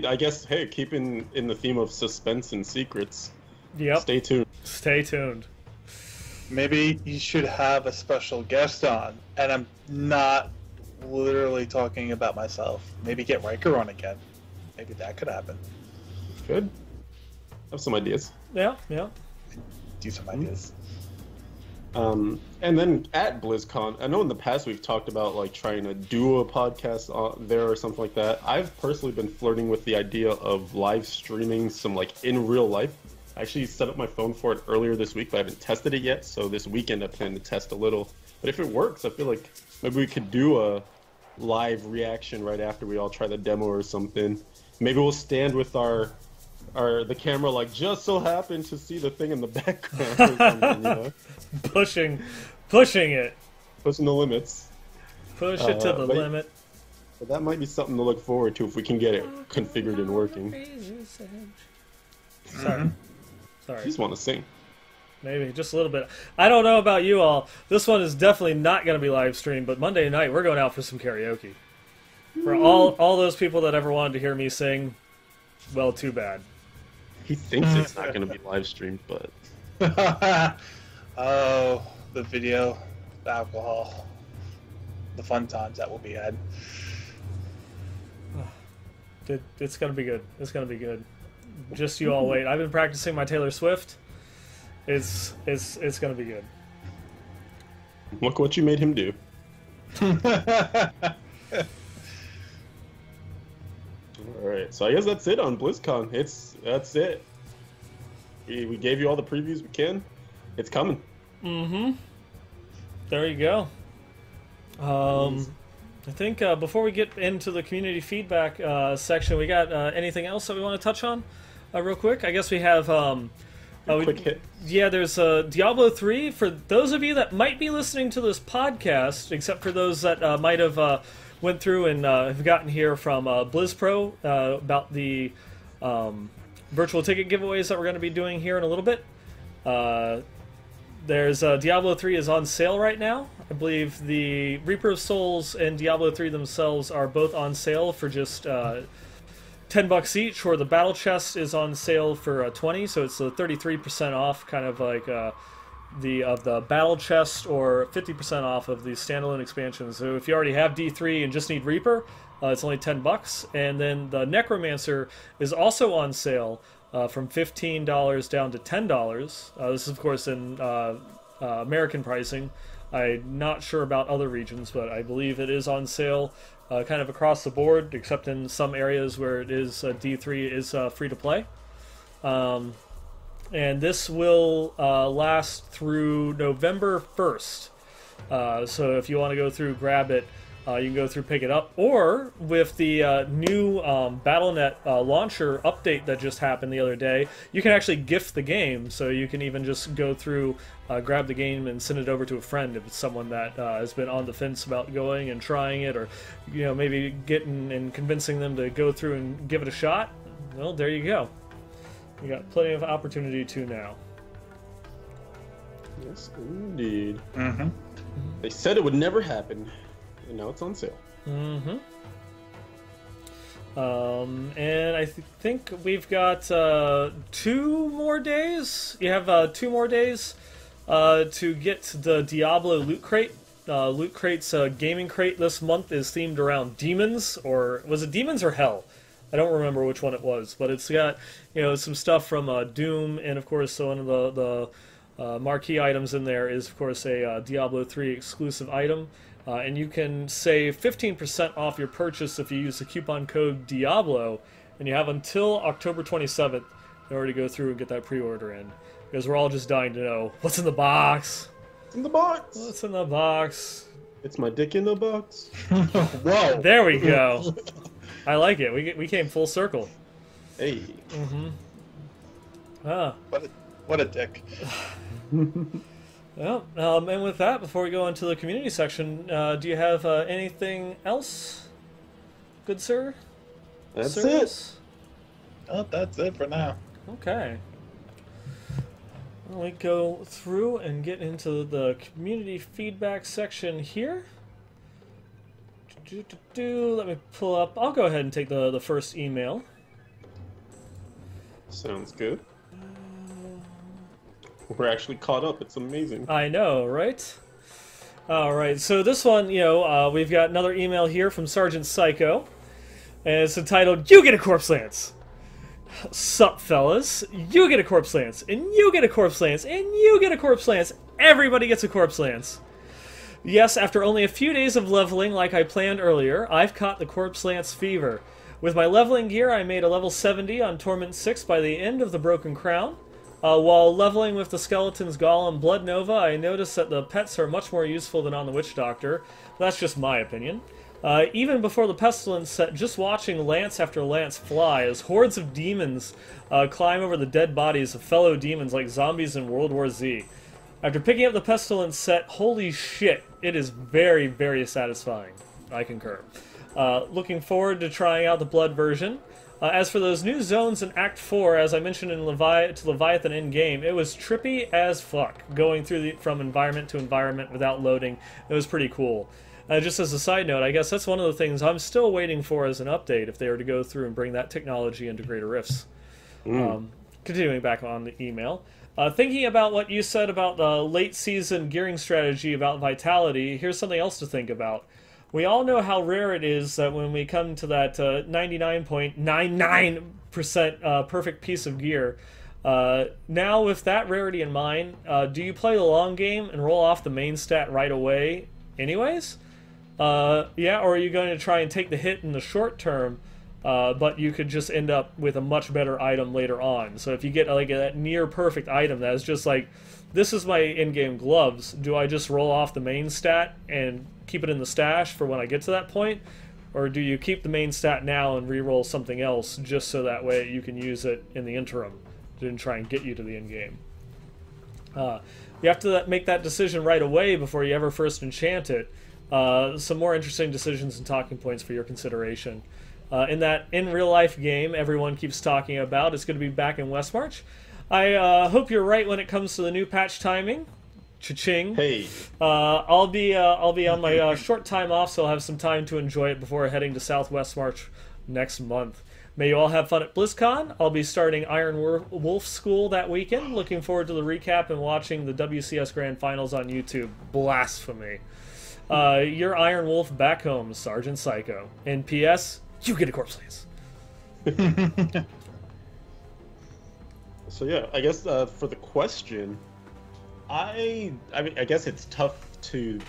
I guess, hey, keeping in the theme of suspense and secrets. Yep. Stay tuned. Stay tuned. Maybe you should have a special guest on, and I'm not literally talking about myself. Maybe get Riker on again. Maybe that could happen. Good. I have some ideas. Yeah. Do some ideas. And then at BlizzCon, I know in the past we've talked about like trying to do a podcast there or something like that. I've personally been flirting with the idea of live streaming some like in real life. I actually set up my phone for it earlier this week, but I haven't tested it yet. So this weekend I plan to test a little. But if it works, I feel like maybe we could do a live reaction right after we all try the demo or something. Maybe we'll stand with the camera like just so happened to see the thing in the background or something, Pushing it. Pushing the limits. Push it to the limit. But that might be something to look forward to if we can get it configured and working. Sorry. I just want to sing. Maybe, just a little bit. I don't know about you all. This one is definitely not going to be live streamed, but Monday night we're going out for some karaoke. For all those people that ever wanted to hear me sing, well, too bad. He thinks it's not going to be live streamed, but... Oh, the video, the alcohol, the fun times that will be had. It's going to be good. It's going to be good. Just you all wait. I've been practicing my Taylor Swift. It's going to be good. Look what you made him do. Alright, so I guess that's it on BlizzCon. That's it. We gave you all the previews we can. It's coming. Mm-hmm. There you go. I think before we get into the community feedback section, we got anything else that we want to touch on real quick? I guess we have... quick hit. Yeah, there's Diablo 3. For those of you that might be listening to this podcast, except for those that might have went through and have gotten here from BlizzPro about the virtual ticket giveaways that we're going to be doing here in a little bit. There's Diablo 3 is on sale right now. I believe the Reaper of Souls and Diablo 3 themselves are both on sale for just $10 each, or the Battle Chest is on sale for 20, so it's a 33% off, kind of like the Battle Chest, or 50% off of the standalone expansions. So if you already have D3 and just need Reaper, it's only $10. And then the Necromancer is also on sale from $15 down to $10. This is, of course, in American pricing. I'm not sure about other regions, but I believe it is on sale kind of across the board, except in some areas where it is D3 is free to play. And this will last through November 1st. So if you want to go through, grab it. You can go through, pick it up, or with the new Battle.net launcher update that just happened the other day, you can actually gift the game. So you can even just go through, grab the game, and send it over to a friend if it's someone that has been on the fence about going and trying it, or maybe getting and convincing them to go through and give it a shot. Well, there you go. You got plenty of opportunity to now. Yes, indeed. Mm-hmm. They said it would never happen. And now it's on sale. Mm-hmm. And I think we've got 2 more days. You have 2 more days to get the Diablo Loot Crate. Loot Crate's gaming crate this month is themed around demons, or was it demons or hell? I don't remember which one it was, but it's got some stuff from Doom, and of course one of the marquee items in there is of course a Diablo 3 exclusive item. And you can save 15% off your purchase if you use the coupon code Diablo, and you have until October 27th in order to go through and get that pre-order in. Because we're all just dying to know, what's in the box? It's in the box! What's in the box? It's my dick in the box. Whoa! There we go. I like it. We came full circle. Hey. Mm-hmm. Ah. What a dick. Well, and with that, before we go into the community section, do you have anything else, good sir? That's Sirs? Oh, that's it for now. Okay. Well, we go through and get into the community feedback section here. Let me pull up. I'll go ahead and take the first email. Sounds good. We're actually caught up. It's amazing. I know, right? Alright, so this one, we've got another email here from Sergeant Psycho. And it's entitled, You Get a Corpse Lance! Sup, fellas? You get a Corpse Lance, and you get a Corpse Lance, and you get a Corpse Lance! Everybody gets a Corpse Lance! Yes, after only a few days of leveling like I planned earlier, I've caught the Corpse Lance fever. With my leveling gear, I made a level 70 on Torment 6 by the end of the Broken Crown. While leveling with the Skeleton's Golem Blood Nova, I noticed that the pets are much more useful than on the Witch Doctor. That's just my opinion. Even before the Pestilence set, just watching lance after lance fly as hordes of demons climb over the dead bodies of fellow demons like zombies in World War Z. After picking up the Pestilence set, holy shit, it is very, very satisfying. I concur. Looking forward to trying out the Blood version. As for those new zones in Act 4, as I mentioned in Leviathan in-game, it was trippy as fuck, going through from environment to environment without loading. It was pretty cool. Just as a side note, I guess that's one of the things I'm still waiting for as an update, if they were to go through and bring that technology into Greater Rifts. Continuing back on the email. Thinking about what you said about the late-season gearing strategy about Vitality, here's something else to think about. We all know how rare it is that when we come to that 99.99% perfect piece of gear. Now, with that rarity in mind, do you play the long game and roll off the main stat right away anyways? Yeah, or are you going to try and take the hit in the short term, but you could just end up with a much better item later on? So if you get like that near perfect item that is just like, this is my in-game gloves, do I just roll off the main stat and keep it in the stash for when I get to that point? Or do you keep the main stat now and re-roll something else just so that way you can use it in the interim to try and get you to the end game? You have to make that decision right away before you ever first enchant it. some more interesting decisions and talking points for your consideration. In that in real life game everyone keeps talking about, it's going to be back in Westmarch. I hope you're right when it comes to the new patch timing. Cha-ching. Hey. I'll be on my short time off, so I'll have some time to enjoy it before heading to South Westmarch next month. May you all have fun at BlizzCon. I'll be starting Iron Wolf School that weekend. Looking forward to the recap and watching the WCS Grand Finals on YouTube. Blasphemy. Your Iron Wolf back home, Sergeant Psycho. And P.S. You get a corpse, please. So yeah, I guess for the question, I mean, I guess it's tough to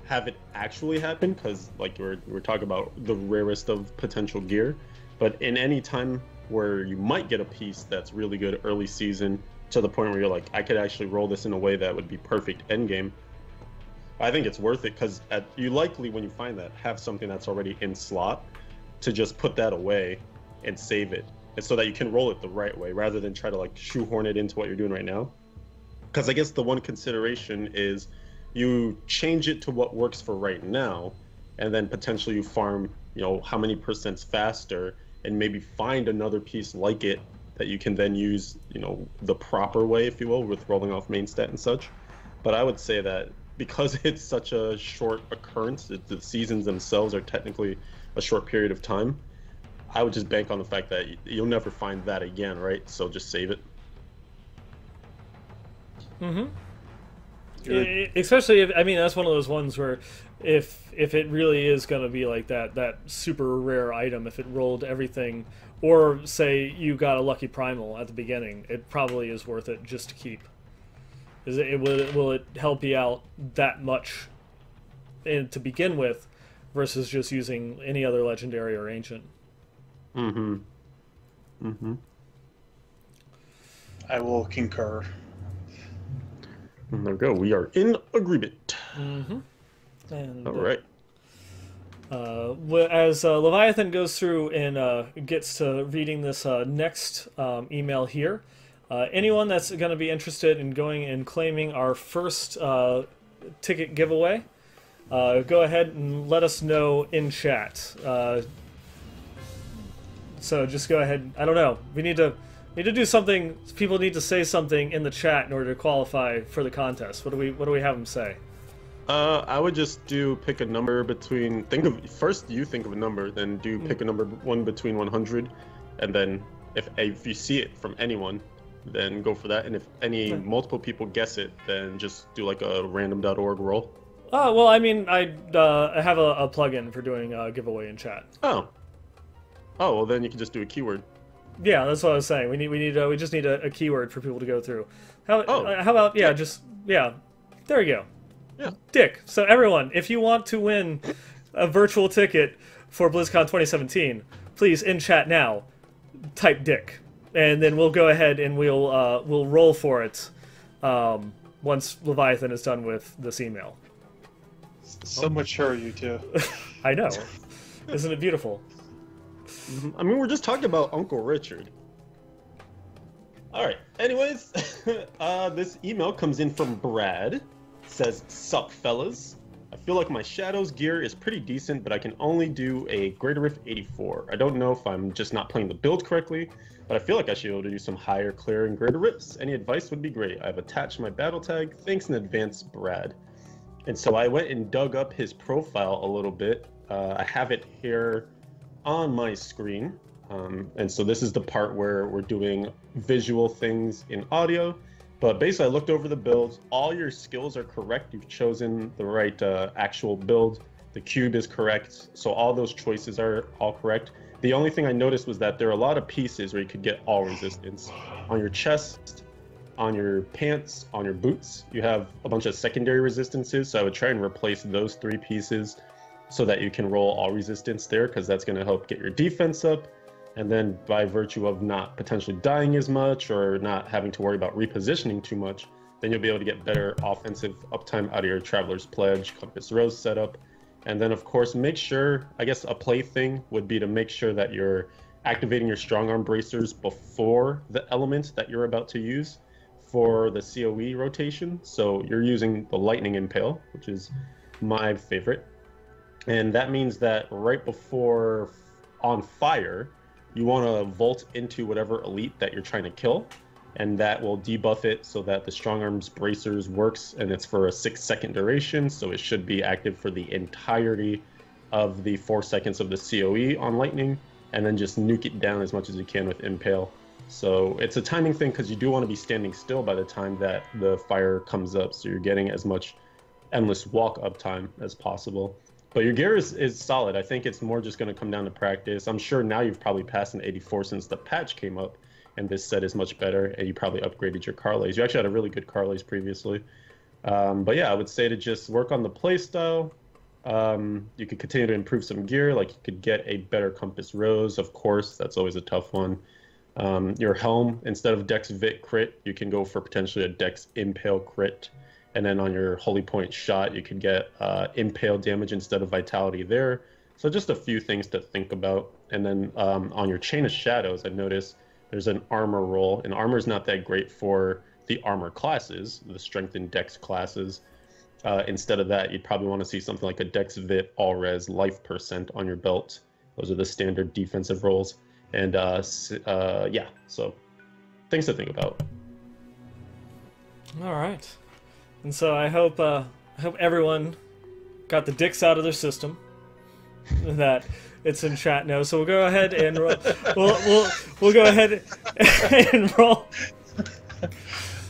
have it actually happen because, like, we're talking about the rarest of potential gear. But in any time where you might get a piece that's really good early season to the point where you're like, I could actually roll this in a way that would be perfect end game, I think it's worth it because you likely, when you find that, have something that's already in slot to just put that away and save it, and so that you can roll it the right way rather than try to like shoehorn it into what you're doing right now. Because I guess the one consideration is you change it to what works for right now, and then potentially you farm, you know, how many percents faster, and maybe find another piece like it that you can then use, you know, the proper way, if you will, with rolling off main stat and such. But I would say that because it's such a short occurrence, the seasons themselves are technically a short period of time, I would just bank on the fact that you'll never find that again, right? So just save it. Especially if, I mean, that's one of those ones where if it really is going to be like that super rare item, if it rolled everything, or say you got a lucky primal at the beginning, it probably is worth it just to keep. Will it help you out that much to begin with versus just using any other legendary or ancient? I will concur. And there we go. We are in agreement. And, all right. As Leviathan goes through and gets to reading this next email here, anyone that's going to be interested in going and claiming our first ticket giveaway, go ahead and let us know in chat. So just go ahead. I don't know. We need to do something. People need to say something in the chat in order to qualify for the contest. What do we have them say? I would just pick a number between. First you think of a number, then pick a number one between 100, and then if you see it from anyone, then go for that. And if multiple people guess it, then just do like a random.org roll. Oh well, I mean, I have a plugin for doing a giveaway in chat. Oh, well then you can just do a keyword. Yeah, that's what I was saying. We just need a keyword for people to go through. How about there you go. Yeah. Dick. So everyone, if you want to win a virtual ticket for BlizzCon 2017, please in chat now type Dick, and then we'll go ahead and we'll roll for it once Leviathan is done with this email. So mature, you two. I know. Isn't it beautiful? I mean, we're just talking about Uncle Richard. All right. Anyways, this email comes in from Brad. It says, "Sup, fellas. I feel like my Shadows gear is pretty decent, but I can only do a Greater Rift 84. I don't know if I'm just not playing the build correctly, but I feel like I should be able to do some higher clearing Greater Rifts. Any advice would be great. I've attached my battle tag. Thanks in advance, Brad." And so I went and dug up his profile a little bit. I have it here on my screen. And so this is the part where we're doing visual things in audio. But basically, I looked over the builds. All your skills are correct. You've chosen the right actual build. The cube is correct. So all those choices are all correct. The only thing I noticed was that there are a lot of pieces where you could get all resistance. On your chest, on your pants, on your boots, you have a bunch of secondary resistances. So I would try and replace those 3 pieces so that you can roll all resistance there, because that's going to help get your defense up. And then by virtue of not potentially dying as much or not having to worry about repositioning too much, then you'll be able to get better offensive uptime out of your Traveler's Pledge, Compass Rose setup. And then of course, make sure, I guess a play thing would be to make sure that you're activating your strong arm bracers before the element that you're about to use for the COE rotation. So you're using the Lightning Impale, which is my favorite. And that means that right before on fire, you want to vault into whatever elite that you're trying to kill, and that will debuff it so that the strong arms bracers works, and it's for a 6-second duration, so it should be active for the entirety of the 4 seconds of the COE on lightning, and then just nuke it down as much as you can with impale. So it's a timing thing because you do want to be standing still by the time that the fire comes up, so you're getting as much endless walk up time as possible. But your gear is solid. I think it's more just going to come down to practice. I'm sure now you've probably passed an 84 since the patch came up, and this set is much better, and you probably upgraded your Carlays. You actually had a really good Carlays previously. But yeah, I would say to just work on the playstyle. You could continue to improve some gear, like you could get a better compass rose, of course. That's always a tough one. Your helm, instead of Dex Vit crit, you can go for potentially a Dex Impale crit. And then on your Holy Point shot, you could get impale damage instead of vitality there. So just a few things to think about. And then on your Chain of Shadows, I noticed there's an armor roll. And armor is not that great for the armor classes, the strength and dex classes. Instead of that, you'd probably want to see something like a Dex Vit All Res Life Percent on your belt. Those are the standard defensive rolls. And yeah, so things to think about. All right. And so I hope everyone got the dicks out of their system. That it's in chat now. So we'll go ahead and we'll go ahead and roll.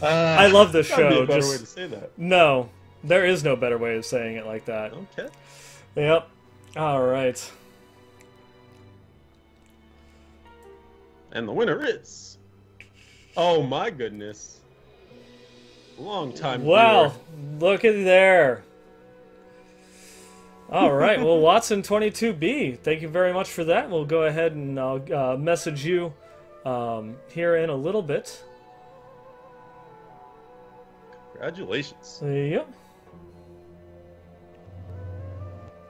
I love this show. That'd be a better way to say that. No, there is no better way of saying it like that. Okay. Yep. All right. And the winner is, oh my goodness, long time. Wow, viewer. Look at there. All right, well, Watson 22B, thank you very much for that. We'll go ahead and I'll message you here in a little bit. Congratulations. Yep.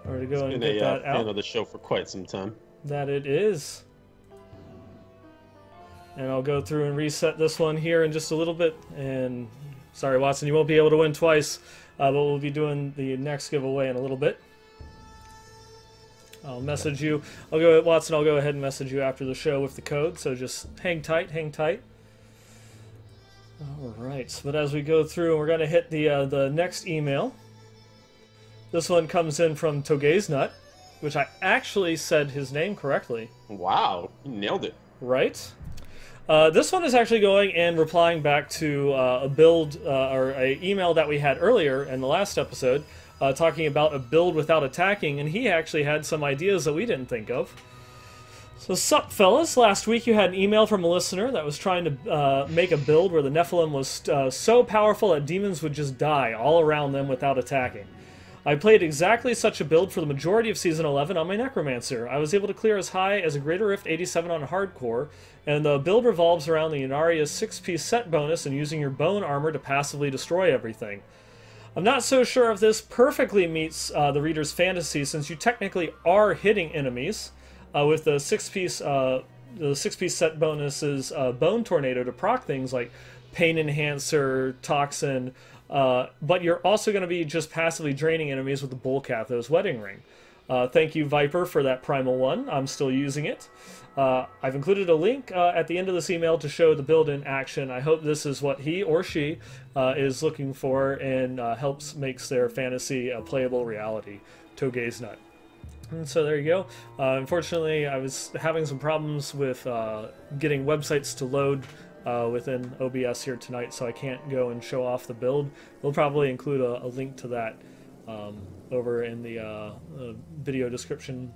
Already go and get that out. Fan of the show for quite some time. That it is. And I'll go through and reset this one here in just a little bit. And sorry, Watson, you won't be able to win twice, but we'll be doing the next giveaway in a little bit. I'll message you. Watson, I'll go ahead and message you after the show with the code, so just hang tight, hang tight. All right, but as we go through, we're going to hit the next email. This one comes in from Togeznut, which I actually said his name correctly. Wow, you nailed it. Right? This one is actually going and replying back to a build or a email that we had earlier in the last episode, talking about a build without attacking, and he actually had some ideas that we didn't think of. So sup, fellas? Last week you had an email from a listener that was trying to make a build where the Nephilim was so powerful that demons would just die all around them without attacking. I played exactly such a build for the majority of Season 11 on my Necromancer. I was able to clear as high as a Greater Rift 87 on Hardcore, and the build revolves around the Inaria's 6-piece set bonus and using your bone armor to passively destroy everything. I'm not so sure if this perfectly meets the reader's fantasy, since you technically are hitting enemies with the 6-piece set bonuses Bone Tornado to proc things like Pain Enhancer, Toxin, but you're also going to be just passively draining enemies with the Bullcathos Wedding Ring. Thank you, Viper, for that Primal one. I'm still using it. I've included a link at the end of this email to show the build in action. I hope this is what he or she is looking for and makes their fantasy a playable reality. Togeznut. And so there you go. Unfortunately, I was having some problems with getting websites to load within OBS here tonight, so I can't go and show off the build. We'll probably include a link to that over in the video description.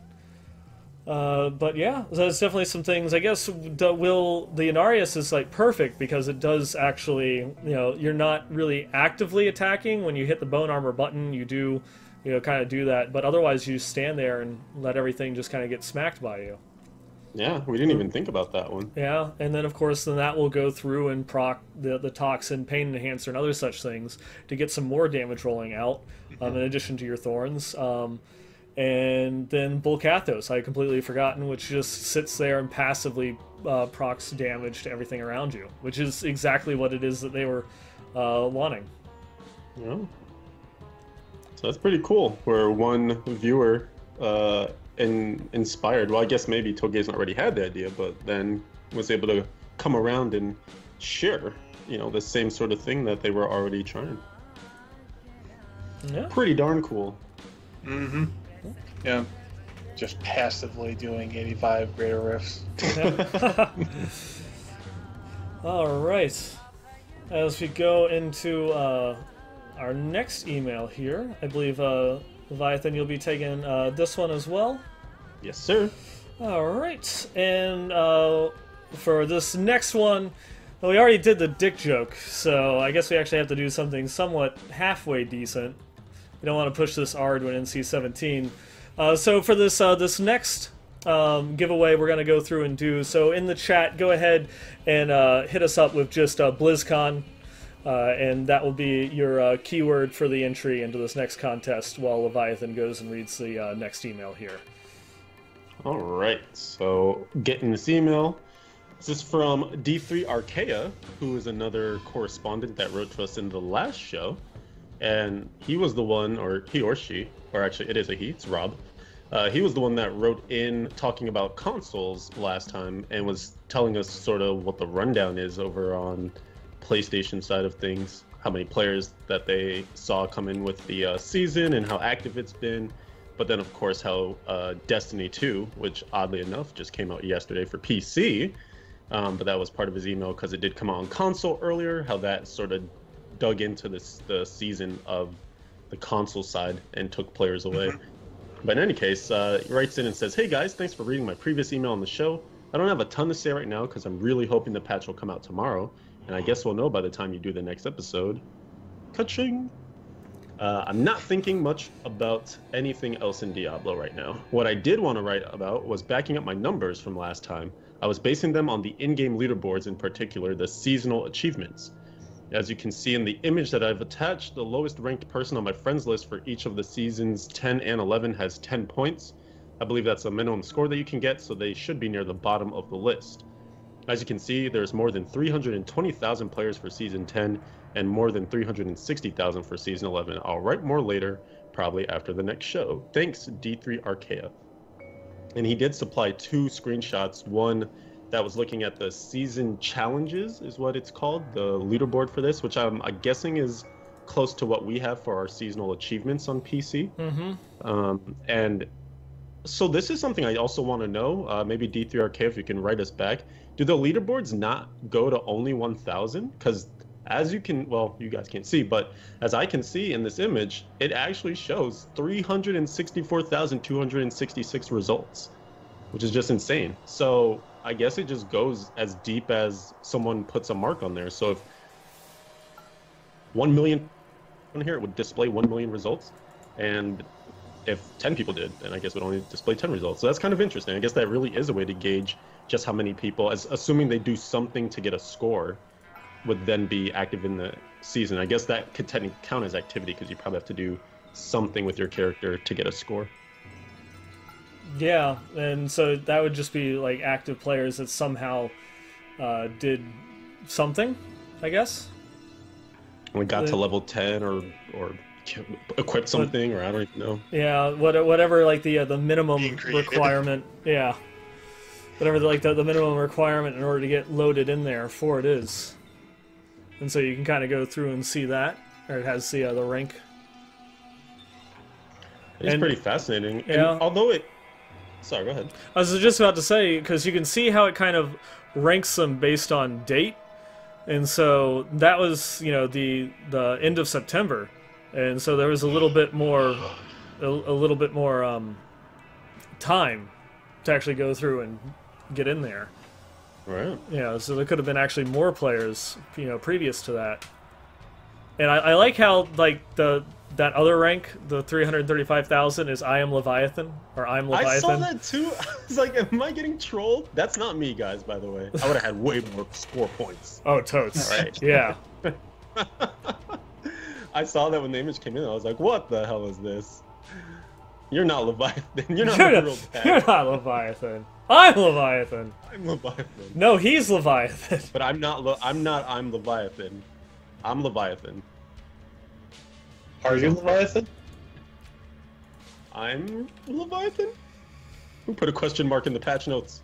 But yeah, so it's definitely some things. I guess the Inarius is like perfect because it does actually, you're not really actively attacking. When you hit the bone armor button, you do, kind of do that. But otherwise, you stand there and let everything just kind of get smacked by you. Yeah, we didn't even think about that one. Yeah, and then of course that will go through and proc the Toxin, Pain Enhancer, and other such things to get some more damage rolling out, in addition to your Thorns. And then Bullcathos, I had completely forgotten, which just sits there and passively procs damage to everything around you, which is exactly what it is that they were wanting. Yeah. that's pretty cool. Where one viewer inspired. Well, I guess maybe Togeism already had the idea, but then was able to come around and share, the same sort of thing that they were already trying. Yeah. Pretty darn cool. Mm-hmm. Yeah. Just passively doing 85 greater riffs. All right. As we go into our next email here, I believe, Leviathan, you'll be taking this one as well. Yes, sir. All right. And for this next one, well, we already did the dick joke, so I guess we actually have to do something somewhat halfway decent. We don't want to push this R to an NC-17. So for this this next giveaway we're going to go through and do, so in the chat, go ahead and hit us up with just BlizzCon, and that will be your keyword for the entry into this next contest while Leviathan goes and reads the next email here. All right, so getting this email. This is from D3 Archaea, who is another correspondent that wrote to us in the last show. And he was the one, or he or she, or actually it is a he, it's Rob. He was the one that wrote in talking about consoles last time and was telling us sort of what the rundown is over on PlayStation side of things, how many players that they saw come in with the season and how active it's been. But then, of course, how Destiny 2, which oddly enough just came out yesterday for PC, but that was part of his email because it did come out on console earlier, how that sort of dug into the season of the console side and took players away. But in any case, he writes in and says, "Hey guys, thanks for reading my previous email on the show. I don't have a ton to say right now because I'm really hoping the patch will come out tomorrow, and I guess we'll know by the time you do the next episode. Ka-ching! I'm not thinking much about anything else in Diablo right now. What I did want to write about was backing up my numbers from last time. I was basing them on the in-game leaderboards, in particular the seasonal achievements. As you can see in the image that I've attached, the lowest ranked person on my friends list for each of the seasons 10 and 11 has 10 points. I believe that's a minimum score that you can get, so they should be near the bottom of the list. As you can see, there's more than 320,000 players for season 10 and more than 360,000 for season 11. I'll write more later, probably after the next show. Thanks, D3 Archaea." And he did supply 2 screenshots, one that was looking at the season challenges, is what it's called, the leaderboard for this, which I'm guessing is close to what we have for our seasonal achievements on PC. And so this is something I also want to know. Maybe D3RK, if you can write us back. Do the leaderboards not go to only 1,000? Because as you can, well, you guys can't see, but as I can see in this image, it actually shows 364,266 results, which is just insane. So I guess it just goes as deep as someone puts a mark on there. So if 1 million on here, it would display 1 million results. And if 10 people did, then I guess it would only display 10 results. So that's kind of interesting. I guess that really is a way to gauge just how many people, assuming they do something to get a score, would then be active in the season. I guess that could technically count as activity because you probably have to do something with your character to get a score. Yeah, and so that would just be like active players that somehow did something, I guess. We got to level 10 or equipped something, or I don't even know. Yeah, whatever, like the minimum requirement. Yeah, whatever the minimum requirement in order to get loaded in there for it is. And so you can kind of go through and see that, or it has the rank. It's pretty fascinating. Yeah. And although it... Sorry, go ahead. I was just about to say, because you can see how it kind of ranks them based on date. And so that was, the end of September. And so there was a little bit more time to actually go through and get in there. Right. Yeah, so there could have been actually more players, previous to that. And I like how, like, that other rank, the 335,000, is I am Leviathan, or I'm Leviathan. I saw that too. I was like, am I getting trolled? That's not me, guys, by the way. I would have had way more score points. Oh, totes. Right. Yeah. I saw that when the image came in. I was like, what the hell is this? You're not Leviathan. You're not real bad. You're not Leviathan. I'm Leviathan. I'm Leviathan. No, he's Leviathan. But I'm Leviathan. I'm Leviathan. Are you Leviathan? I'm Leviathan. We'll put a question mark in the patch notes.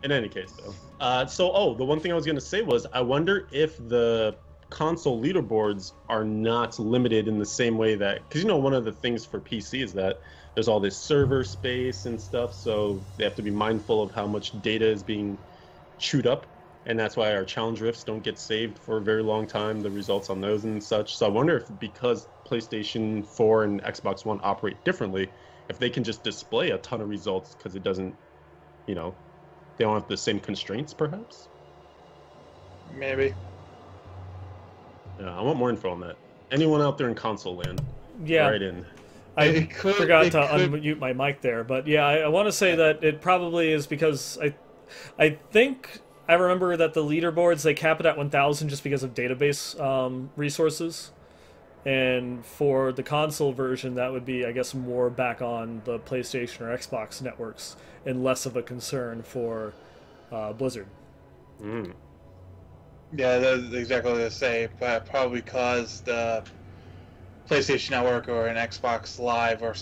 In any case, though. The one thing I was going to say was, I wonder if the console leaderboards are not limited in the same way that... Because, one of the things for PC is that there's all this server space and stuff, so they have to be mindful of how much data is being chewed up, and that's why our challenge rifts don't get saved for a very long time, the results on those and such. So I wonder if, because PlayStation 4 and Xbox One operate differently, if they can just display a ton of results because it doesn't, they don't have the same constraints, perhaps? Maybe. Yeah, I want more info on that. Anyone out there in console land? Yeah. Right in. I forgot to unmute my mic there, but yeah, I want to say that it probably is because I think I remember that the leaderboards, they cap it at 1,000 just because of database resources. And for the console version, that would be, I guess, more back on the PlayStation or Xbox networks and less of a concern for Blizzard. Mm. Yeah, that's exactly what I say, but probably because the PlayStation Network or an Xbox Live are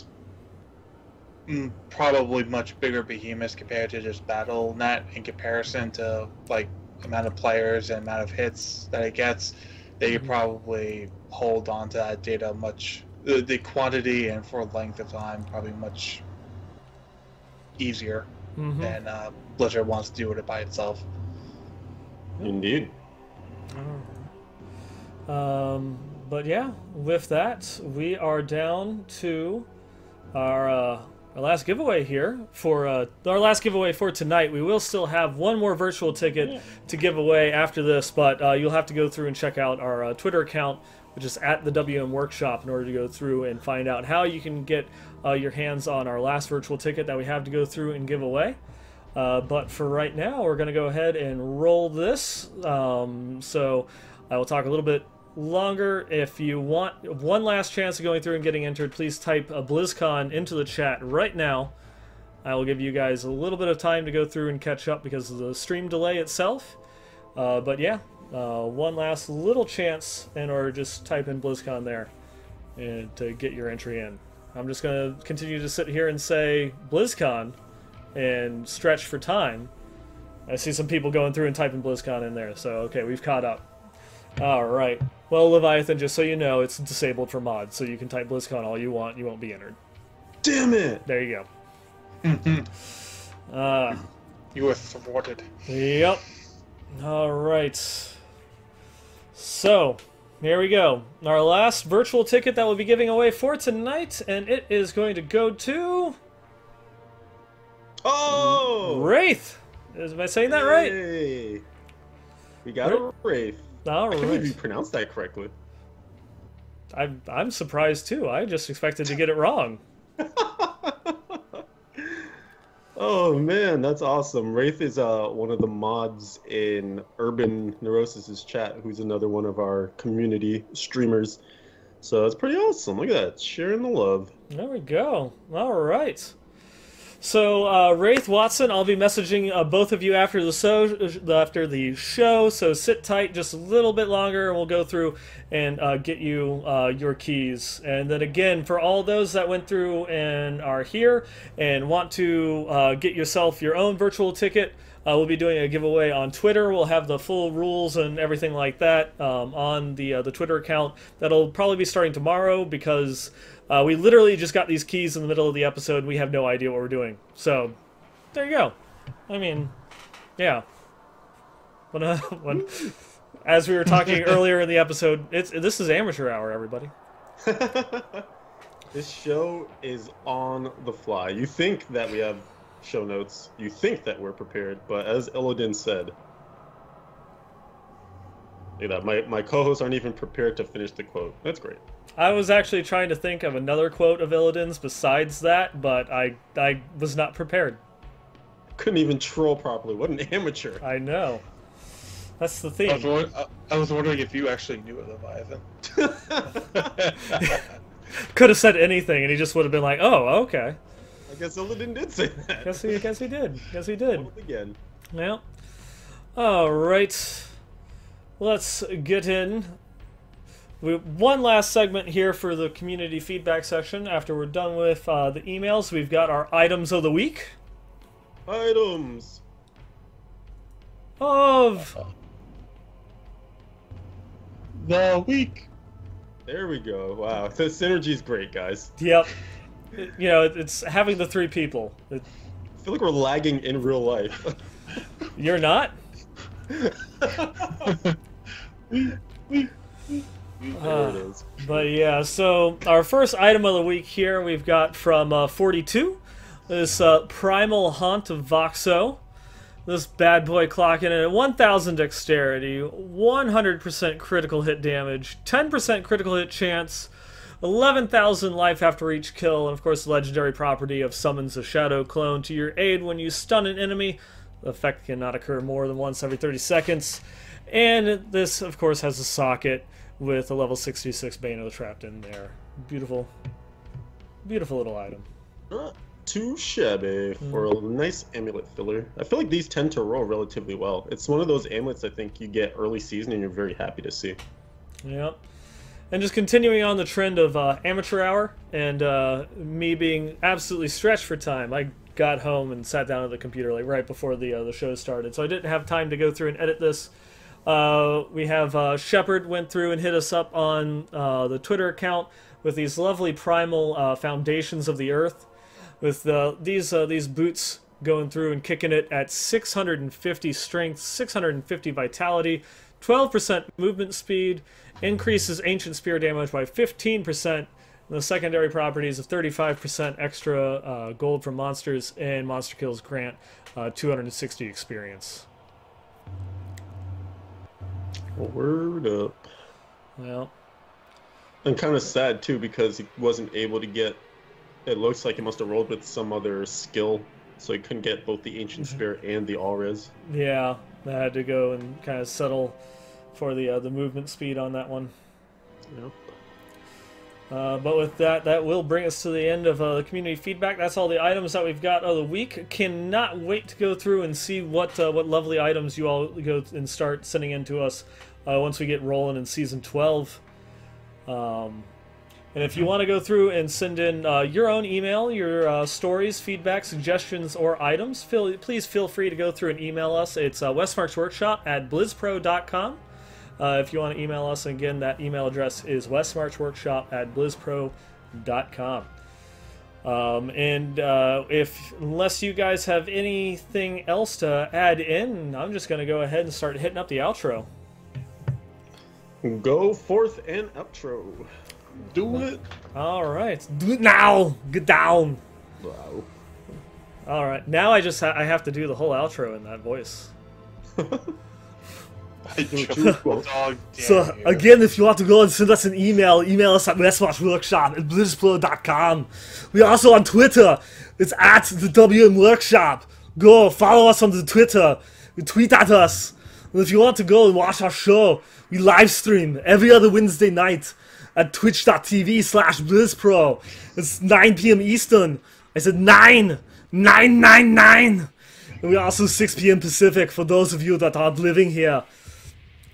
probably much bigger behemoths compared to just Battle.net in comparison to like amount of players and amount of hits that it gets. They could probably hold on to that data much, the quantity and for length of time, probably much easier than Blizzard wants to do it by itself. Indeed. But yeah, with that, we are down to our last giveaway here. For our last giveaway for tonight, we will still have one more virtual ticket to give away after this, but you'll have to go through and check out our Twitter account, which is at the WM Workshop, in order to go through and find out how you can get your hands on our last virtual ticket that we have to go through and give away. But for right now, we're going to go ahead and roll this. So I will talk a little bit longer. If you want one last chance of going through and getting entered, please type BlizzCon into the chat right now. I will give you guys a little bit of time to go through and catch up because of the stream delay itself. But yeah, one last little chance in order to just type in BlizzCon there and to get your entry in. I'm just going to continue to sit here and say BlizzCon and stretch for time. I see some people going through and typing BlizzCon in there, so okay, we've caught up. Alright. Well, Leviathan, just so you know, it's disabled for mods, so you can type BlizzCon all you want, you won't be entered. Damn it! There you go. You were thwarted. Yep. Alright. So, here we go. Our last virtual ticket that we'll be giving away for tonight, and it is going to go to... Oh! Wraith! Am I saying that right? Hey. We got a Wraith. All I can't right. believe you pronounced that correctly. I'm surprised too. I just expected to get it wrong. Oh man, that's awesome. Wraith is one of the mods in Urban Neurosis's chat, who's another one of our community streamers. So it's pretty awesome. Look at that, sharing the love. There we go. All right. So, Wraith, Watson, I'll be messaging both of you after the show, so sit tight just a little bit longer, and we'll go through and get you your keys. And then again, for all those that went through and are here and want to get yourself your own virtual ticket, we'll be doing a giveaway on Twitter. We'll have the full rules and everything like that on the Twitter account. That'll probably be starting tomorrow because... we literally just got these keys in the middle of the episode. We have no idea what we're doing. So, there you go. I mean, yeah. As we were talking earlier in the episode, this is amateur hour, everybody. This show is on the fly. You think that we have show notes. You think that we're prepared. But as Illidan said, you know, my co-hosts aren't even prepared to finish the quote. That's great. I was actually trying to think of another quote of Illidan's besides that, but I was not prepared. Couldn't even troll properly. What an amateur. I know. That's the theme. I was wondering if you actually knew it, Leviathan. Could have said anything, and he just would have been like, "Oh, okay." I guess Illidan did say that. Guess he did. Guess he did. Hold it again. Yeah. All right. Let's get in. One last segment here for the community feedback section. After we're done with the emails, we've got our items of the week. Items Of the week. There we go. Wow, the synergy's great, guys. Yep. You know, it's having the three people. I feel like we're lagging in real life. You're not? There it is. But yeah, so our first item of the week here we've got from 42. This Primal Haunt of Voxo. This bad boy clocking in at 1000 dexterity, 100% critical hit damage, 10% critical hit chance, 11,000 life after each kill, and of course the legendary property of summons a shadow clone to your aid when you stun an enemy. The effect cannot occur more than once every 30 seconds. And this, of course, has a socket with a level 66 Bano trapped in there. Beautiful. Beautiful little item. Not too shabby for a nice amulet filler. I feel like these tend to roll relatively well. It's one of those amulets I think you get early season and you're very happy to see. Yep. And just continuing on the trend of amateur hour and me being absolutely stretched for time, I got home and sat down at the computer like right before the show started, so I didn't have time to go through and edit this. We have Shepard went through and hit us up on the Twitter account with these lovely primal foundations of the earth, with these boots going through and kicking it at 650 strength, 650 vitality, 12% movement speed, increases ancient spear damage by 15%, and the secondary properties of 35% extra gold from monsters, and monster kills grant 260 experience. Word up. Well, I'm kind of sad too because he wasn't able to get. It looks like he must have rolled with some other skill, so he couldn't get both the Ancient Spear and the All-Res. yeah, I had to go and kind of settle for the movement speed on that one. Yep. But with that, that will bring us to the end of the community feedback. That's all the items that we've got of the week. Cannot wait to go through and see what lovely items you all go and start sending in to us once we get rolling in Season 12. And if you want to go through and send in your own email, your stories, feedback, suggestions, or items, please feel free to go through and email us. It's westmarchworkshop@blizzpro.com. If you want to email us, again, that email address is westmarchworkshop@blizzpro.com. Unless you guys have anything else to add in, I'm just going to go ahead and start hitting up the outro. Go forth and outro. Do it. All right, do it now. Get down. Wow. All right, now I have to do the whole outro in that voice. So again, if you want to go and send us an email us at westmarchworkshop@blizzpro.com. We're also on Twitter. It's at the WM Workshop. Go follow us on the Twitter. Tweet at us. And if you want to go and watch our show, we live stream every other Wednesday night at twitch.tv/BlizzPro. It's 9 p.m. Eastern. I said 9. 999. And we're also 6 p.m. Pacific for those of you that aren't living here.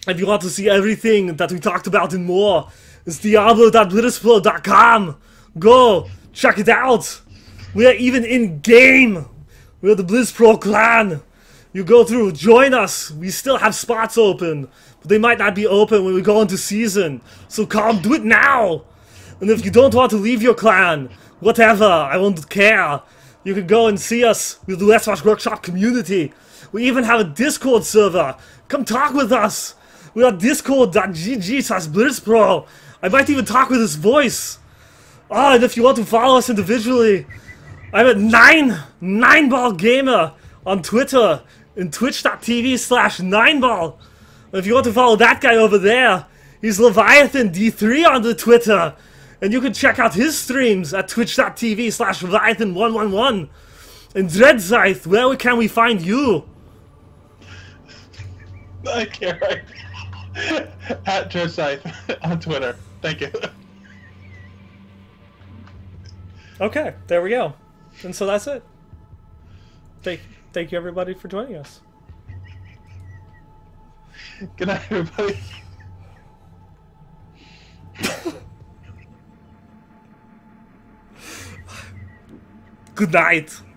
If you want to see everything that we talked about and more, it's diablo.blizzpro.com. Go, check it out. We're even in-game. We're the BlizzPro clan. You go through, join us. We still have spots open, but they might not be open when we go into season. So come, do it now. And if you don't want to leave your clan, whatever, I won't care. You can go and see us with the Westmarch Workshop community. We even have a Discord server. Come talk with us. We are discord.gg/BlizzPro. I might even talk with his voice. Oh, and if you want to follow us individually, I'm at 9ballgamer on Twitter and twitch.tv/9ball. And if you want to follow that guy over there, he's Leviathan D3 on the Twitter. And you can check out his streams at twitch.tv/Leviathan111. And Dreadscythe, where can we find you? I can't write. At Dreadscythe on Twitter. Thank you. Okay, there we go. And so that's it. Thank you everybody for joining us. Good night, everybody. Good night.